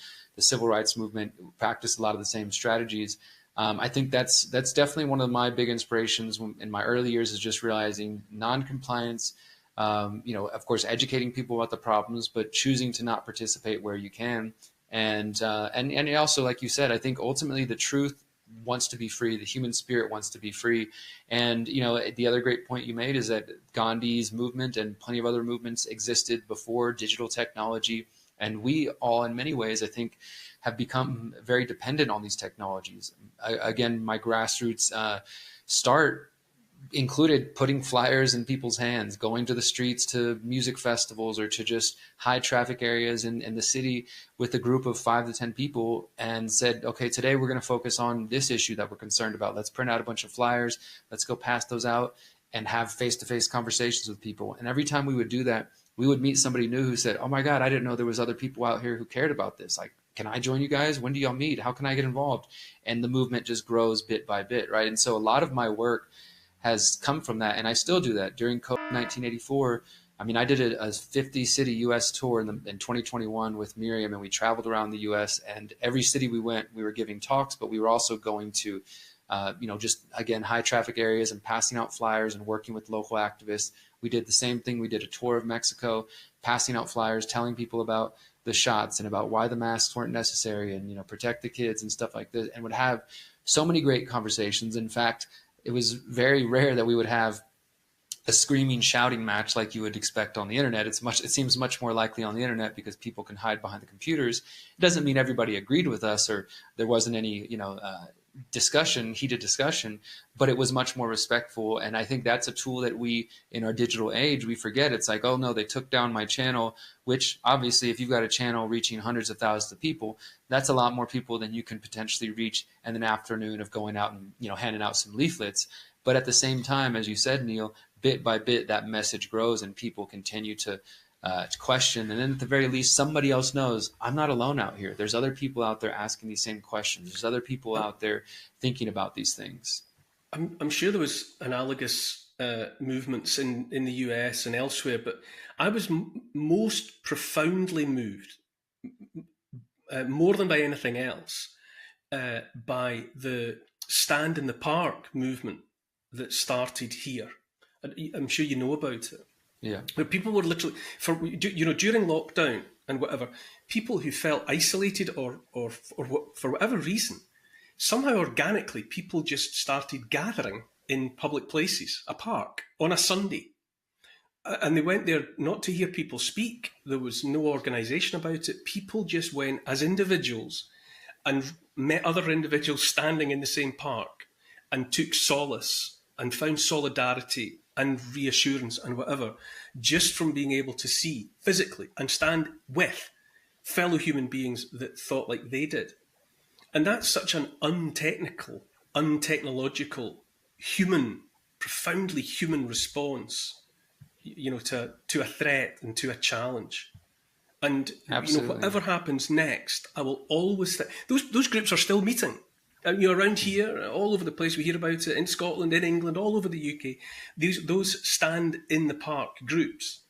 civil rights movement practiced a lot of the same strategies. I think that's definitely one of my big inspirations in my early years, is just realizing non-compliance, of course, educating people about the problems, but choosing to not participate where you can. And also, like you said, I think ultimately the truth wants to be free. The human spirit wants to be free. And, the other great point you made is that Gandhi's movement and plenty of other movements existed before digital technology. And we all, in many ways, I think, have become very dependent on these technologies. Again, my grassroots start included putting flyers in people's hands, going to the streets to music festivals or to just high traffic areas in the city with a group of 5 to 10 people, and said, okay, today we're going to focus on this issue that we're concerned about. Let's print out a bunch of flyers. Let's go pass those out and have face-to-face conversations with people. And every time we would do that, we would meet somebody new who said, oh my God, I didn't know there was other people out here who cared about this. Like, can I join you guys? When do y'all meet? How can I get involved? And the movement just grows bit by bit, right? And so a lot of my work has come from that, and I still do that. During COVID 1984, I mean, I did a 50-city U.S. tour in 2021 with Miriam, and we traveled around the U.S., and every city we went, we were giving talks, but we were also going to, just, again, high traffic areas and passing out flyers and working with local activists. We did the same thing. We did a tour of Mexico, passing out flyers, telling people about the shots and about why the masks weren't necessary and, protect the kids and stuff like this, and would have so many great conversations. In fact, it was very rare that we would have a screaming, shouting match like you would expect on the internet. It seems much more likely on the internet because people can hide behind the computers. It doesn't mean everybody agreed with us or there wasn't any, heated discussion, but it was much more respectful. And I think that's a tool that we, in our digital age, we forget. It's like, oh no, they took down my channel, which obviously if you've got a channel reaching hundreds of thousands of people, that's a lot more people than you can potentially reach in an afternoon of going out and, handing out some leaflets. But at the same time, as you said, Neil, bit by bit, that message grows and people continue to question. And then at the very least, somebody else knows I'm not alone out here. There's other people out there asking these same questions. There's other people out there thinking about these things. I'm sure there was analogous movements in the US and elsewhere, but I was most profoundly moved, more than by anything else, by the Stand in the Park movement that started here. I'm sure you know about it. Yeah. But people were literally, during lockdown and whatever, people who felt isolated or for whatever reason, somehow organically, people just started gathering in public places, a park, on a Sunday. And they went there not to hear people speak. There was no organisation about it. People just went as individuals and met other individuals standing in the same park and took solace and found solidarity and reassurance and whatever, just from being able to see physically and stand with fellow human beings that thought like they did. And that's such an untechnical, untechnological, human, profoundly human response, to a threat and to a challenge. And Absolutely. whatever happens next, I will always those groups are still meeting. And around here, all over the place, we hear about it in Scotland, in England, all over the UK. Those stand in the park groups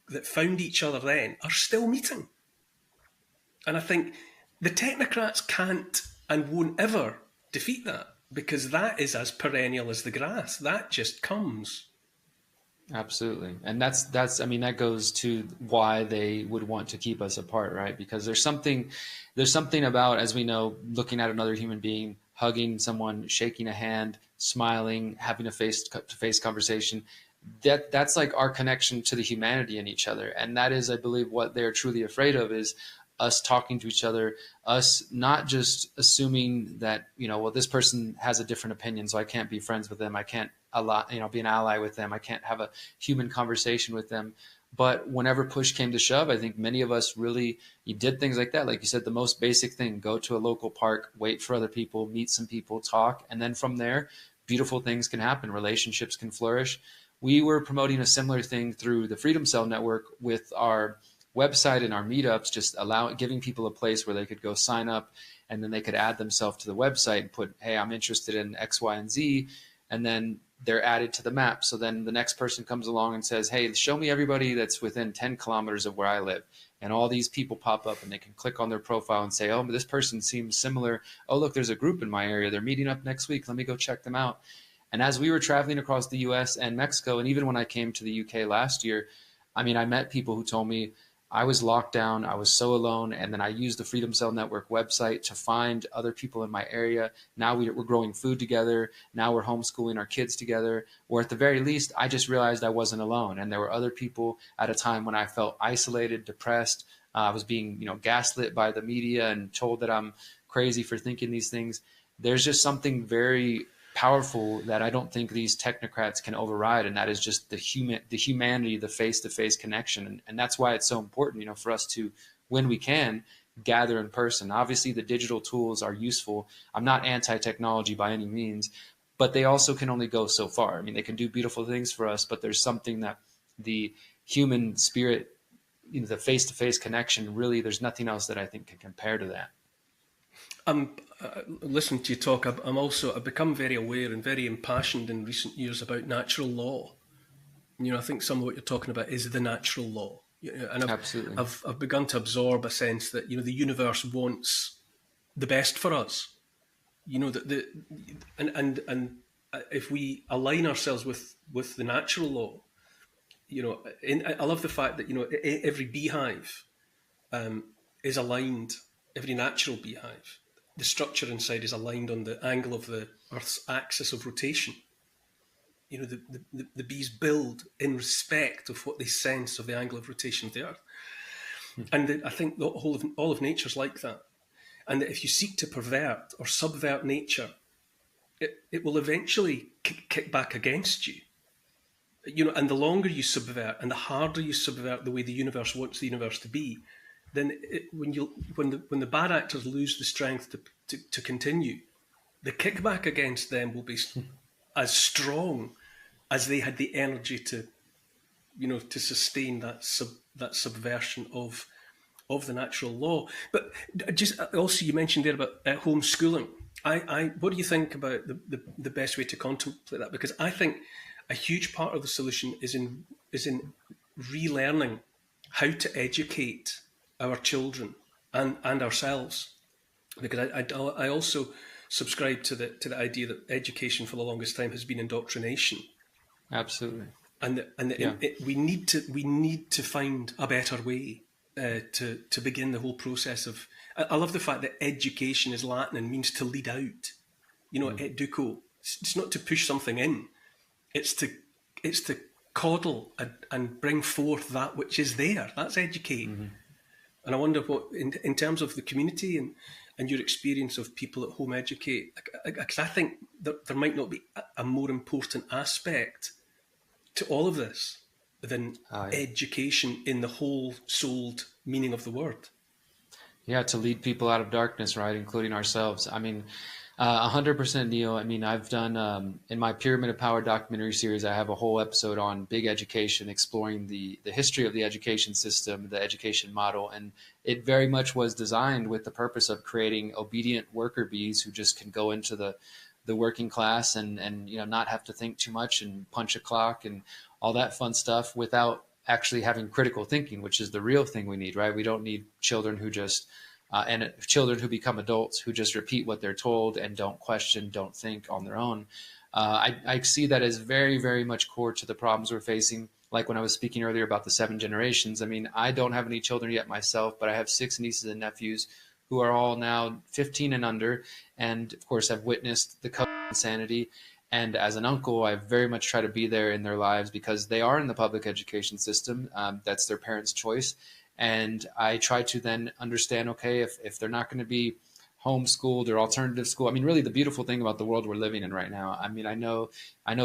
that found each other then are still meeting. And I think the technocrats can't and won't ever defeat that, because that is as perennial as the grass. That just comes. Absolutely. And I mean, that goes to why they would want to keep us apart, right? Because there's something about, as we know, looking at another human being, hugging someone, shaking a hand, smiling, having a face-to-face conversation. That's like our connection to the humanity in each other. And that is, I believe, what they're truly afraid of, is us talking to each other, us not just assuming that, well, this person has a different opinion, so I can't be friends with them. I can't be an ally with them. I can't have a human conversation with them. But whenever push came to shove, I think many of us really, you did things like that. Like you said, the most basic thing: go to a local park, wait for other people, meet some people, talk. And then from there, beautiful things can happen. Relationships can flourish. We were promoting a similar thing through the Freedom Cell Network with our website and our meetups, just giving people a place where they could go sign up, and then they could add themselves to the website and put, hey, I'm interested in X, Y, and Z. And then they're added to the map. So then the next person comes along and says, hey, show me everybody that's within 10 kilometers of where I live. And all these people pop up, and they can click on their profile and say, oh, this person seems similar. Oh, look, there's a group in my area. They're meeting up next week. Let me go check them out. And as we were traveling across the US and Mexico, and even when I came to the UK last year, I mean, I met people who told me, I was locked down, I was so alone, and then I used the Freedom Cell Network website to find other people in my area. Now we're growing food together. Now we're homeschooling our kids together. Or at the very least, I just realized I wasn't alone, and there were other people at a time when I felt isolated, depressed. I was being, gaslit by the media and told that I'm crazy for thinking these things. There's just something very powerful that I don't think these technocrats can override, and that is just the humanity, the face-to-face connection, and that's why it's so important, for us to, when we can, gather in person. Obviously, the digital tools are useful. I'm not anti-technology by any means, but they also can only go so far. I mean, they can do beautiful things for us, but there's something that the human spirit, the face-to-face connection, really, there's nothing else that I think can compare to that. Listening to you talk, I've become very aware and very impassioned in recent years about natural law. I think some of what you're talking about is the natural law. And Absolutely. I've begun to absorb a sense that, the universe wants the best for us. And if we align ourselves with the natural law, I love the fact that, every beehive is aligned, every natural beehive. The structure inside is aligned on the angle of the Earth's axis of rotation. The bees build in respect of what they sense of the angle of rotation of the Earth. And I think the all of nature's like that. And that if you seek to pervert or subvert nature, it will eventually kick back against you. And the longer you subvert and the harder you subvert the way the universe wants the universe to be, then when the bad actors lose the strength to continue, the kickback against them will be as strong as they had the energy to sustain that subversion of the natural law. But just also, you mentioned there about homeschooling. What do you think about the best way to contemplate that? Because I think a huge part of the solution is in relearning how to educate our children and ourselves, because I also subscribe to the idea that education for the longest time has been indoctrination. Absolutely. And we need to find a better way to begin the whole process of. I love the fact that education is Latin and means to lead out. Educo. It's not to push something in. It's to coddle and bring forth that which is there. That's educate. Mm-hmm. And I wonder what, in terms of the community and your experience of people at home educate, because I think that there might not be a more important aspect to all of this than education in the whole-souled meaning of the word. Yeah, to lead people out of darkness, right, including ourselves. I mean, 100% Neo. I mean, I've done in my Pyramid of Power documentary series, I have a whole episode on big education, exploring the history of the education system, the education model, and it very much was designed with the purpose of creating obedient worker bees who just can go into the working class and not have to think too much and punch a clock and all that fun stuff without actually having critical thinking, which is the real thing we need, right? We don't need children who just and children who become adults who just repeat what they're told and don't question, don't think on their own. I see that as very, very much core to the problems we're facing. Like when I was speaking earlier about the 7 generations, I mean, I don't have any children yet myself, but I have 6 nieces and nephews who are all now 15 and under, and of course have witnessed the insanity. And as an uncle, I very much try to be there in their lives because they are in the public education system. That's their parents' choice. And I try to then understand, okay, if they're not going to be homeschooled or alternative school. I mean, really the beautiful thing about the world we're living in right now. I mean, I know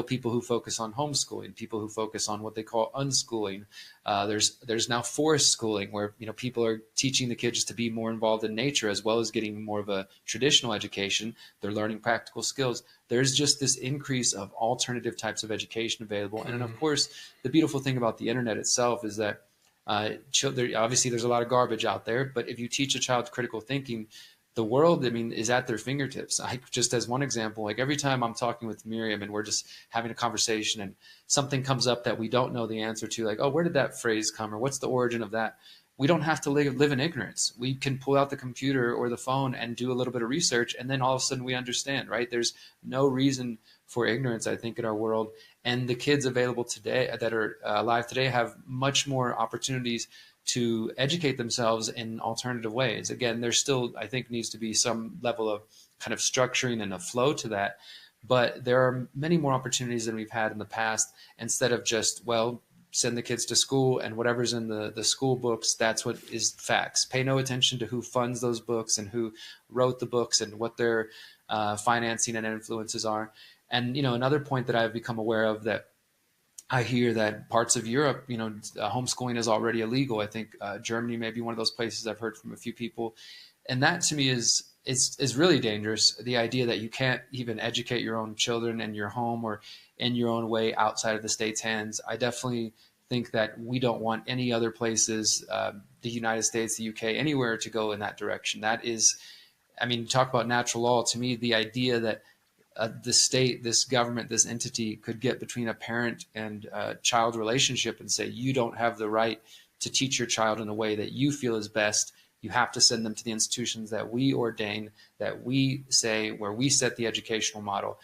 people who focus on homeschooling, people who focus on what they call unschooling. There's now forest schooling where, people are teaching the kids to be more involved in nature as well as getting more of a traditional education. They're learning practical skills. There's just this increase of alternative types of education available. And then, of course, the beautiful thing about the internet itself is that children, obviously there's a lot of garbage out there, but if you teach a child critical thinking, the world, I mean, is at their fingertips. Just as one example, like every time I'm talking with Miriam and we're just having a conversation and something comes up that we don't know the answer to, like, oh, where did that phrase come, or what's the origin of that? We don't have to live in ignorance. We can pull out the computer or the phone and do a little bit of research, and then all of a sudden we understand, right? There's no reason for ignorance, I think, in our world. And the kids available today that are alive today have much more opportunities to educate themselves in alternative ways. Again, there still, I think, needs to be some level of kind of structuring and a flow to that. But there are many more opportunities than we've had in the past, instead of just, well, send the kids to school and whatever's in the school books, that's what is facts. Pay no attention to who funds those books and who wrote the books and what their financing and influences are. And, another point that I've become aware of, that I hear that parts of Europe, homeschooling is already illegal. I think Germany may be one of those places. I've heard from a few people. And that to me is really dangerous. The idea that you can't even educate your own children in your home or in your own way outside of the state's hands. I definitely think that we don't want any other places, the United States, the UK, anywhere to go in that direction. That is, I mean, talk about natural law. To me, the idea that the state, this government, this entity could get between a parent and child relationship and say, you don't have the right to teach your child in a way that you feel is best. You have to send them to the institutions that we ordain, that we say, where we set the educational model,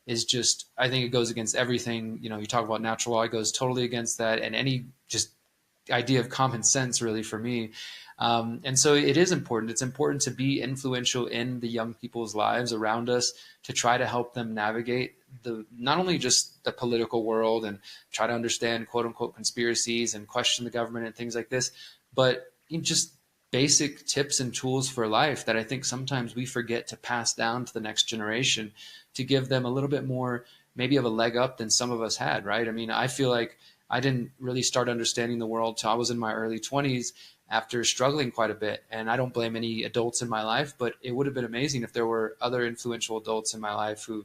is just, I think it goes against everything. You talk about natural law, it goes totally against that, and any just idea of common sense, really, for me. And so it is important. It's important to be influential in the young people's lives around us, to try to help them navigate not only just the political world and try to understand quote unquote conspiracies and question the government and things like this, but just basic tips and tools for life that I think sometimes we forget to pass down to the next generation, to give them a little bit more maybe of a leg up than some of us had, right? I mean, I feel like I didn't really start understanding the world till I was in my early 20s, after struggling quite a bit. And I don't blame any adults in my life, but it would have been amazing if there were other influential adults in my life who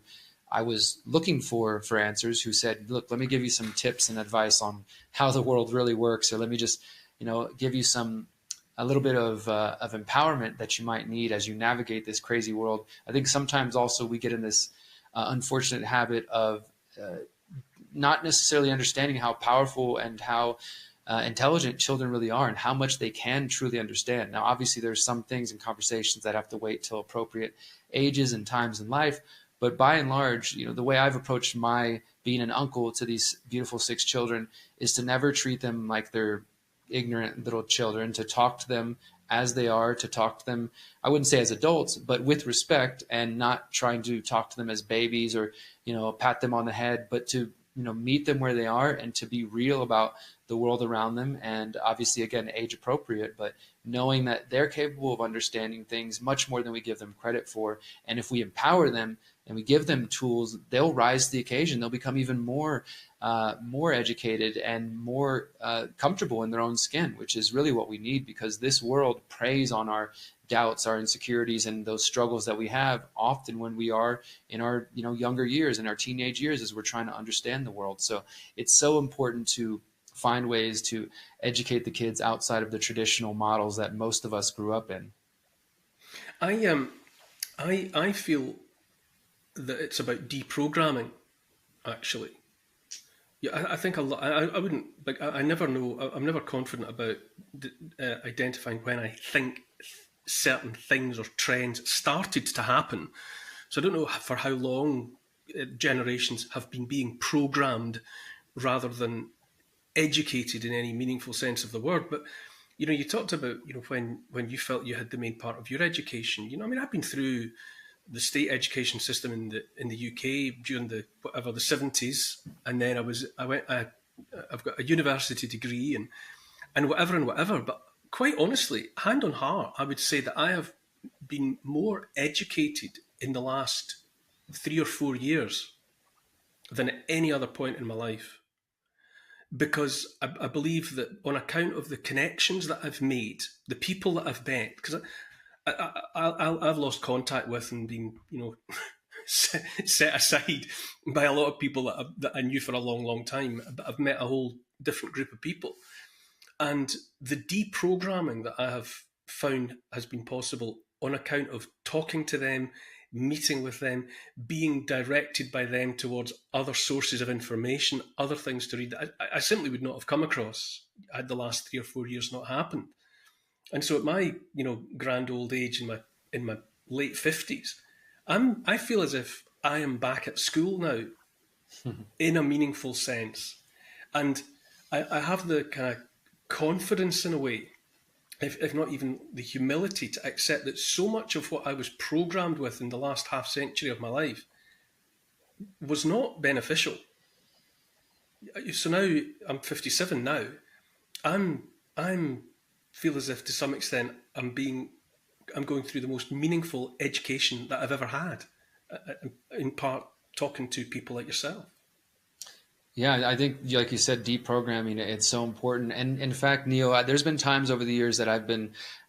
I was looking for answers, who said, look, let me give you some tips and advice on how the world really works, or let me just, give you a little bit of empowerment that you might need as you navigate this crazy world. I think sometimes also we get in this unfortunate habit of not necessarily understanding how powerful and how intelligent children really are, and how much they can truly understand. Now, obviously, there's some things and conversations that have to wait till appropriate ages and times in life. But by and large, the way I've approached my being an uncle to these beautiful 6 children is to never treat them like they're ignorant little children, to talk to them as they are, to talk to them, I wouldn't say as adults, but with respect, and not trying to talk to them as babies or, pat them on the head, but to, meet them where they are and to be real about the world around them. And obviously, again, age appropriate, but knowing that they're capable of understanding things much more than we give them credit for. And if we empower them and we give them tools, they'll rise to the occasion. They'll become even more educated and more comfortable in their own skin, which is really what we need, because this world preys on our doubts, our insecurities, and those struggles that we have often when we are in our younger years, in our teenage years, as we're trying to understand the world. So it's so important to find ways to educate the kids outside of the traditional models that most of us grew up in. I feel that it's about deprogramming, actually. Yeah, I think a lot. I wouldn't like. I never know. I'm never confident about identifying when I think certain things or trends started to happen. So I don't know for how long generations have been being programmed rather than educated in any meaningful sense of the word. But you talked about when you felt you had the main part of your education. I mean, I've been through the state education system in the UK during the 70s, and then I've got a university degree and whatever. But quite honestly, hand on heart, I would say that I have been more educated in the last 3 or 4 years than at any other point in my life. Because I believe that on account of the connections that I've made, the people that I've met, because I've lost contact with and been, set aside by a lot of people that I knew for a long, long time. But I've met a whole different group of people. And the deprogramming that I have found has been possible on account of talking to them, meeting with them, being directed by them towards other sources of information, other things to read that I simply would not have come across had the last 3 or 4 years not happened. And so at my, grand old age, in my late 50s, I feel as if I am back at school now in a meaningful sense. And I have the kind of confidence in a way, if not even the humility, to accept that so much of what I was programmed with in the last half century of my life was not beneficial. So now I'm 57 now. I'm feel as if to some extent I'm going through the most meaningful education that I've ever had, in part talking to people like yourself. Yeah, I think, like you said, deprogramming, it's so important. And in fact, Neil, there's been times over the years that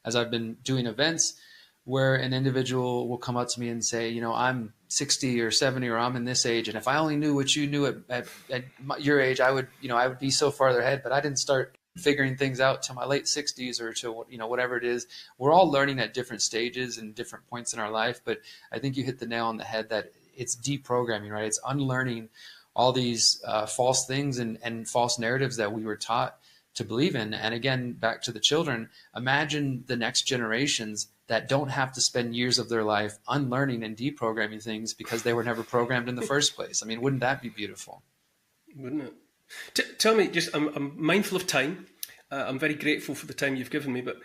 as I've been doing events, where an individual will come up to me and say, I'm 60 or 70, or I'm in this age, and if I only knew what you knew at your age, I would be so farther ahead. But I didn't start figuring things out till my late 60s or till whatever it is. We're all learning at different stages and different points in our life. But I think you hit the nail on the head that it's deprogramming, right? It's unlearning all these false things and false narratives that we were taught to believe in. And again, back to the children, imagine the next generations that don't have to spend years of their life unlearning and deprogramming things because they were never programmed in the first place. I mean, wouldn't that be beautiful? Wouldn't it? Tell me, I'm mindful of time. I'm very grateful for the time you've given me, but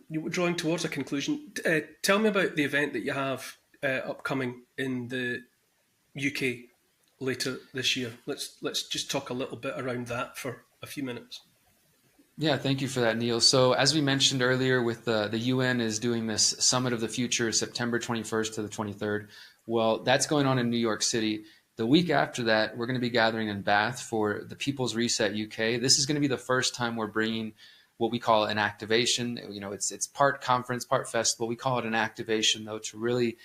you were drawing towards a conclusion. Tell me about the event that you have upcoming in the UK later this year. Let's just talk a little bit around that for a few minutes. Yeah, thank you for that, Neil. So as we mentioned earlier, with the UN is doing this Summit of the Future, September 21st to the 23rd. Well, that's going on in New York City. The week after that, we're going to be gathering in Bath for the People's Reset UK. This is going to be the first time we're bringing what we call an activation. It's part conference, part festival. We call it an activation, though, to really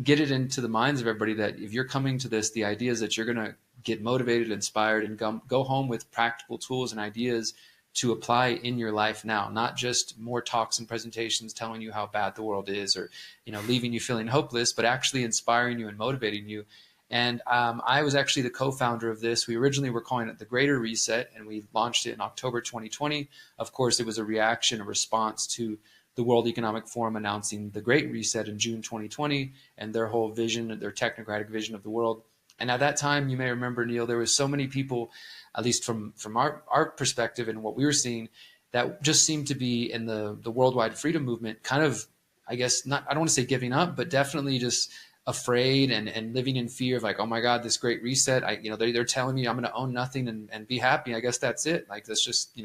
get it into the minds of everybody that if you're coming to this, the idea is that you're going to get motivated, inspired, and go home with practical tools and ideas to apply in your life now, not just more talks and presentations telling you how bad the world is or, leaving you feeling hopeless, but actually inspiring you and motivating you. And I was actually the co-founder of this. We originally were calling it the Greater Reset, and we launched it in October 2020. Of course, it was a response to the World Economic Forum announcing the Great Reset in June 2020 and their whole vision, their technocratic vision of the world. And at that time, you may remember, Neil, there was so many people, at least from our perspective and what we were seeing, that just seemed to be in the worldwide freedom movement kind of, I guess, I don't want to say giving up, but definitely just afraid and living in fear of like, oh my God, this great reset. They're telling me I'm going to own nothing and be happy. I guess that's it. Like, let's just,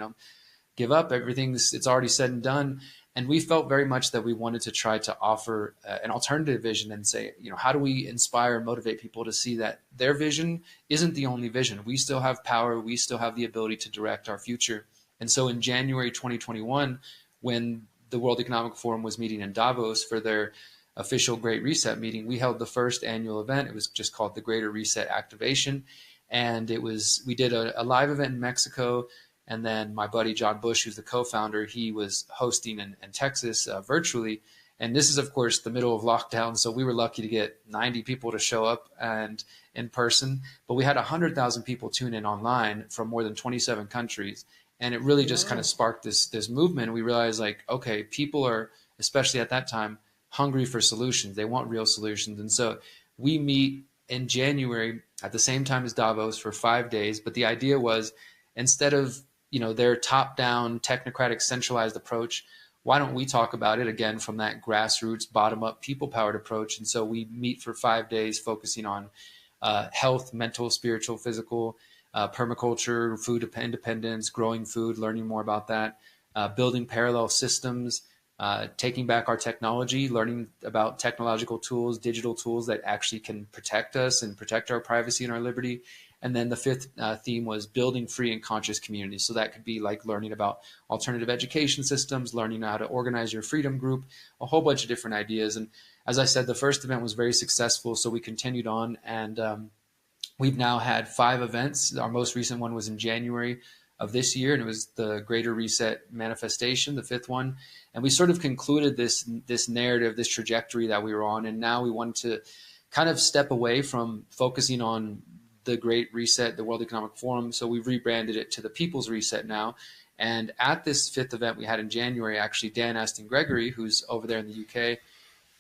give up. It's already said and done. And we felt very much that we wanted to try to offer an alternative vision and say, how do we inspire and motivate people to see that their vision isn't the only vision? We still have power. We still have the ability to direct our future. And so in January 2021, when the World Economic Forum was meeting in Davos for their official Great Reset meeting, we held the first annual event. It was just called the Greater Reset Activation. And we did a live event in Mexico. And then my buddy, John Bush, who's the co-founder, he was hosting in Texas virtually. And this is, of course, the middle of lockdown. So we were lucky to get 90 people to show up and in person. But we had 100,000 people tune in online from more than 27 countries. And it really just kind of sparked this movement. We realized, like, okay, people are, especially at that time, hungry for solutions. They want real solutions. And so we meet in January at the same time as Davos for 5 days. But the idea was, instead of their top-down, technocratic, centralized approach, why don't we talk about it again from that grassroots, bottom-up, people-powered approach? And so we meet for 5 days focusing on health, mental, spiritual, physical, permaculture, food independence, growing food, learning more about that, building parallel systems, taking back our technology, learning about technological tools, digital tools that actually can protect us and protect our privacy and our liberty. And then the fifth theme was building free and conscious communities. So that could be like learning about alternative education systems, learning how to organize your freedom group, a whole bunch of different ideas. And as I said, the first event was very successful. So we continued on, and we've now had 5 events. Our most recent one was in January of this year, and it was the Greater Reset Manifestation, the 5th one. And we sort of concluded this narrative, this trajectory that we were on. And now we wanted to kind of step away from focusing on the Great Reset, the World Economic Forum. So we've rebranded it to the People's Reset now. And at this 5th event we had in January, actually, Dan Aston Gregory, who's over there in the UK,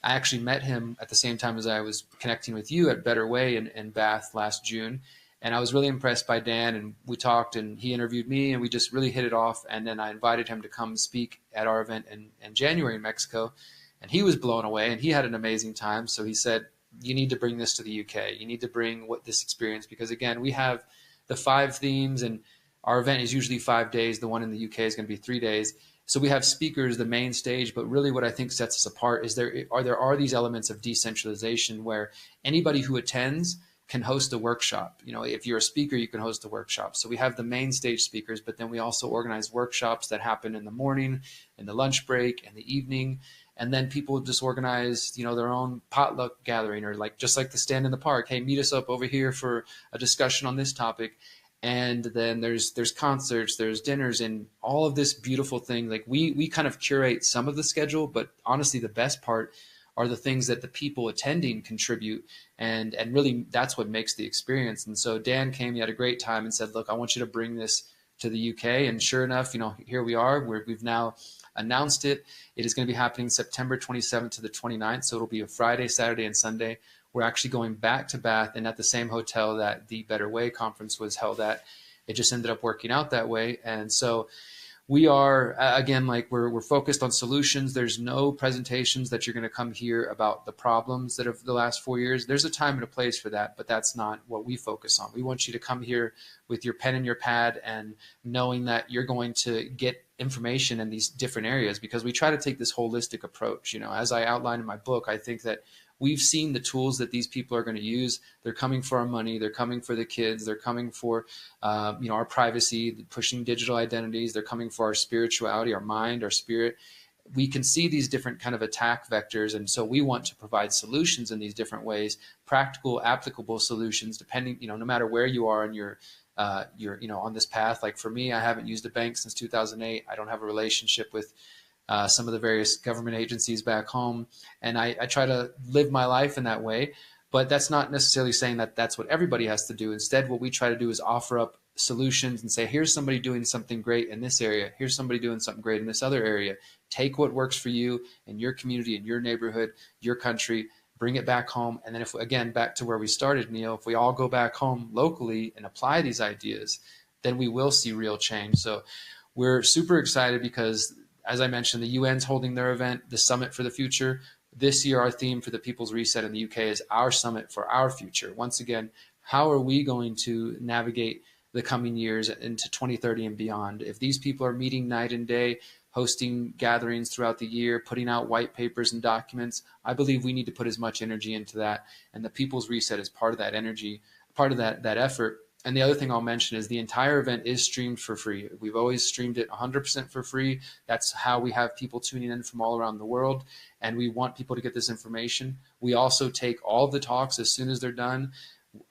I actually met him at the same time as I was connecting with you at Better Way in Bath last June. And I was really impressed by Dan, and we talked, and he interviewed me, and we just really hit it off. And then I invited him to come speak at our event in January in Mexico. And he was blown away, and he had an amazing time. So he said, you need to bring this to the UK. You need to bring this experience, because again, we have the 5 themes, and our event is usually 5 days. The one in the UK is going to be 3 days. So we have speakers, the main stage, but really what I think sets us apart is there are these elements of decentralization where anybody who attends can host a workshop. If you're a speaker, you can host a workshop. So we have the main stage speakers, but then we also organize workshops that happen in the morning, in the lunch break, in the evening. And then people just organize, their own potluck gathering, or just like the stand in the park. Hey, meet us up over here for a discussion on this topic. And then there's concerts, there's dinners, and all of this beautiful thing. Like we kind of curate some of the schedule, but honestly, the best part are the things that the people attending contribute. And really that's what makes the experience. And so Dan came, he had a great time, and said, look, I want you to bring this to the UK. And sure enough, here we are, we've now announced it. It is going to be happening September 27th to the 29th. So it'll be a Friday, Saturday, and Sunday. We're actually going back to Bath, and at the same hotel that the Better Way conference was held at. It just ended up working out that way. And so we are, again, we're focused on solutions. There's no presentations that you're going to come hear about the problems that of the last 4 years. There's a time and a place for that, but that's not what we focus on. We want you to come here with your pen and your pad, and knowing that you're going to get information in these different areas, because we try to take this holistic approach. As I outlined in my book, I think that we've seen the tools that these people are going to use. They're coming for our money. They're coming for the kids. They're coming for, our privacy, pushing digital identities. They're coming for our spirituality, our mind, our spirit. We can see these different kind of attack vectors. And so we want to provide solutions in these different ways, practical, applicable solutions, depending, no matter where you are in your on this path. Like for me, I haven't used a bank since 2008. I don't have a relationship with some of the various government agencies back home. And I try to live my life in that way, but that's not necessarily saying that that's what everybody has to do. Instead, what we try to do is offer up solutions and say, here's somebody doing something great in this area. Here's somebody doing something great in this other area. Take what works for you in your community, in your neighborhood, your country, bring it back home. And then if, again, back to where we started, Neil, if we all go back home locally and apply these ideas, then we will see real change. So we're super excited because, as I mentioned, the UN's holding their event, the Summit for the Future. This year, our theme for the People's Reset in the UK is our summit for our future. Once again, how are we going to navigate the coming years into 2030 and beyond? If these people are meeting night and day, hosting gatherings throughout the year, putting out white papers and documents, I believe we need to put as much energy into that. And the People's Reset is part of that energy, part of that effort. And the other thing I'll mention is the entire event is streamed for free. We've always streamed it 100% for free. That's how we have people tuning in from all around the world. And we want people to get this information. We also take all of the talks as soon as they're done.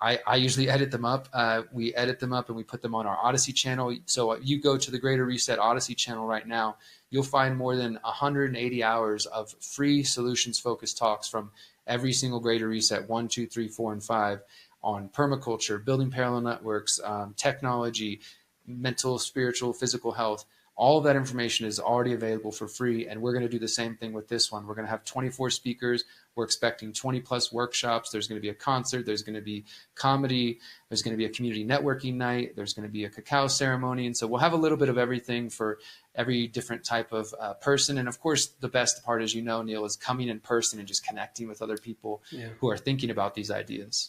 I usually edit them up. We edit them up and we put them on our Odyssey channel. So you go to the Greater Reset Odyssey channel right now, you'll find more than 180 hours of free solutions-focused talks from every single Greater Reset, 1, 2, 3, 4, and 5, on permaculture, building parallel networks, technology, mental, spiritual, physical health. All of that information is already available for free, and we're going to do the same thing with this one. We're going to have 24 speakers. We're expecting 20 plus workshops. There's going to be a concert. There's going to be comedy. There's going to be a community networking night. There's going to be a cacao ceremony. And so we'll have a little bit of everything for every different type of person. And of course, the best part, as you know, Neil, is coming in person and just connecting with other people who are thinking about these ideas.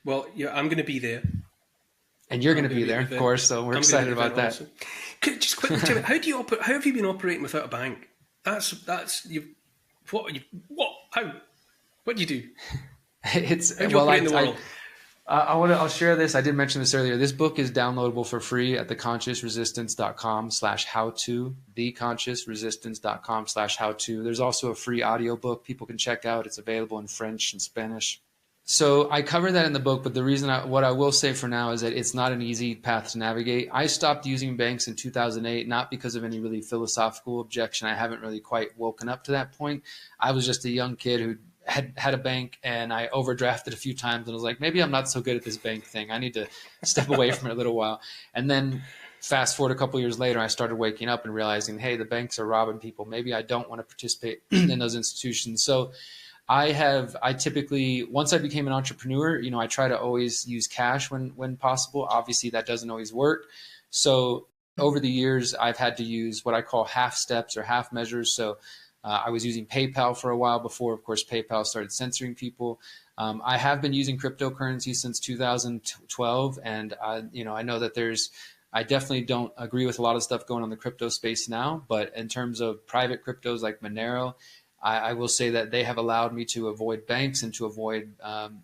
Well, yeah, I'm going to be there. And you're going to be there, of course, so we're excited about that. Also. Just quickly tell me, how have you been operating without a bank? What do you do? It's how do you operate in the world? I'll share this. I did mention this earlier. This book is downloadable for free at theconsciousresistance.com/how-to, theconsciousresistance.com/how-to. There's also a free audiobook people can check out. It's available in French and Spanish. So I cover that in the book, but the reason what I will say for now is that it's not an easy path to navigate. I stopped using banks in 2008, not because of any really philosophical objection. I haven't really quite woken up to that point. I was just a young kid who had a bank, and I overdrafted a few times and was like, maybe I'm not so good at this bank thing. I need to step away from it a little while. And then fast forward a couple of years later, I started waking up and realizing, hey, the banks are robbing people. Maybe I don't want to participate in those institutions. So I typically, once I became an entrepreneur, I try to always use cash when possible. Obviously, that doesn't always work. So over the years, I've had to use what I call half steps or half measures. So I was using PayPal for a while before, of course, PayPal started censoring people. I have been using cryptocurrency since 2012. And, I know that I definitely don't agree with a lot of stuff going on in the crypto space now. But in terms of private cryptos like Monero, I will say that they have allowed me to avoid banks and to avoid,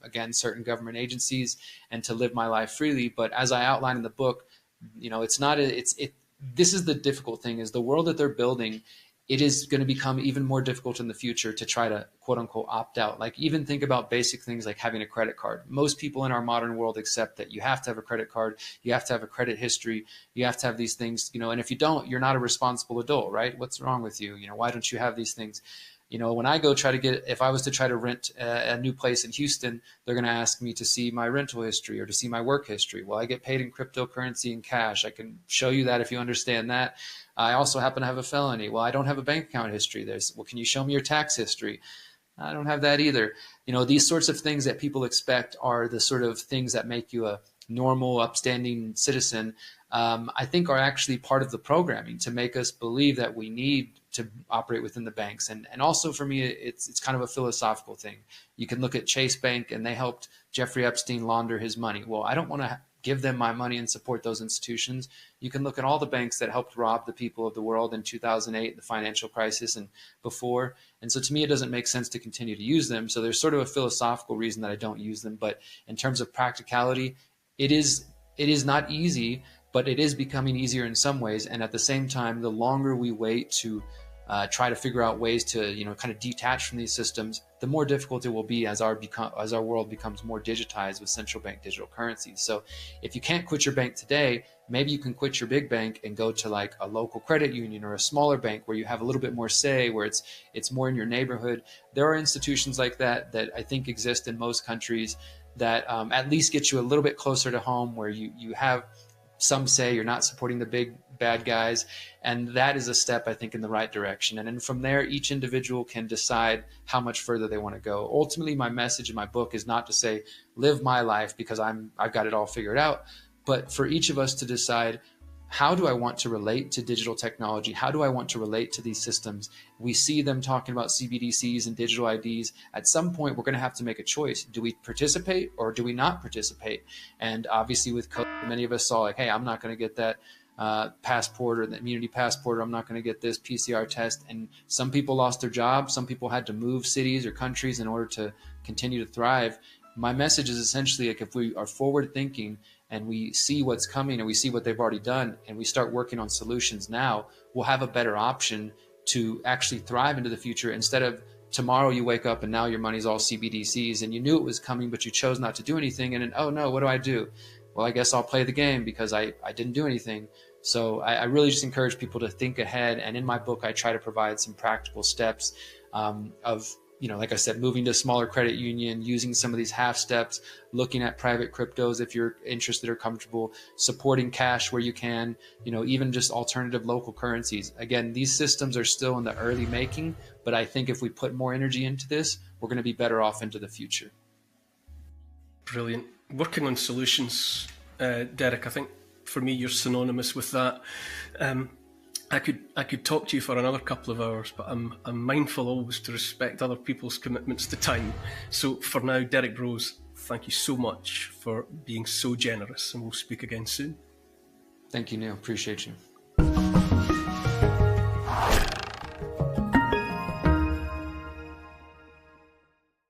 again, certain government agencies and to live my life freely. But as I outline in the book, this is the difficult thing is the world that they're building. It is going to become even more difficult in the future to try to quote unquote opt out. Like even think about basic things like having a credit card. Most people in our modern world accept that you have to have a credit card. You have to have a credit history. You have to have these things, and if you don't, you're not a responsible adult, right? What's wrong with you? Why don't you have these things? When I go if I was to try to rent a new place in Houston, they're going to ask me to see my rental history or to see my work history. Well, I get paid in cryptocurrency and cash. I can show you that if you understand that. I also happen to have a felony. Well, I don't have a bank account history. Can you show me your tax history? I don't have that either. These sorts of things that people expect are the sort of things that make you a normal, upstanding citizen, I think are actually part of the programming to make us believe that we need to operate within the banks. And also for me, it's kind of a philosophical thing. You can look at Chase Bank and they helped Jeffrey Epstein launder his money. Well, I don't want to give them my money and support those institutions. You can look at all the banks that helped rob the people of the world in 2008, the financial crisis and before. And so to me, it doesn't make sense to continue to use them. So there's sort of a philosophical reason that I don't use them. But in terms of practicality, it is not easy, but it is becoming easier in some ways. And at the same time, the longer we wait to try to figure out ways to, kind of detach from these systems, the more difficult it will be as our world becomes more digitized with central bank digital currencies. So if you can't quit your bank today, maybe you can quit your big bank and go to like a local credit union or a smaller bank where you have a little bit more say, where it's more in your neighborhood. There are institutions like that I think exist in most countries that at least get you a little bit closer to home, where you have some say, you're not supporting the big bad guys. And that is a step, I think, in the right direction. And then from there, each individual can decide how much further they want to go. Ultimately, my message in my book is not to say, live my life because I've got it all figured out, but for each of us to decide, how do I want to relate to digital technology? How do I want to relate to these systems? We see them talking about CBDCs and digital IDs. At some point, we're going to have to make a choice. Do we participate or do we not participate? And obviously with COVID, many of us saw like, hey, I'm not going to get that passport or the immunity passport, or I'm not going to get this PCR test. And some people lost their jobs. Some people had to move cities or countries in order to continue to thrive. My message is essentially like, if we are forward thinking and we see what's coming and we see what they've already done, and we start working on solutions now, we'll have a better option to actually thrive into the future, instead of tomorrow you wake up and now your money's all CBDCs and you knew it was coming, but you chose not to do anything. And then, oh no, what do I do? Well, I guess I'll play the game because I didn't do anything. So I really just encourage people to think ahead. And in my book, I try to provide some practical steps of, like I said, moving to a smaller credit union, using some of these half steps, looking at private cryptos if you're interested or comfortable, supporting cash where you can, even just alternative local currencies. Again, these systems are still in the early making, but I think if we put more energy into this, we're going to be better off into the future. Brilliant. Working on solutions, Derrick, I think for me, you're synonymous with that. I could talk to you for another couple of hours, but I'm mindful always to respect other people's commitments to time. So for now, Derrick Broze, thank you so much for being so generous, and we'll speak again soon. Thank you, Neil. Appreciate you.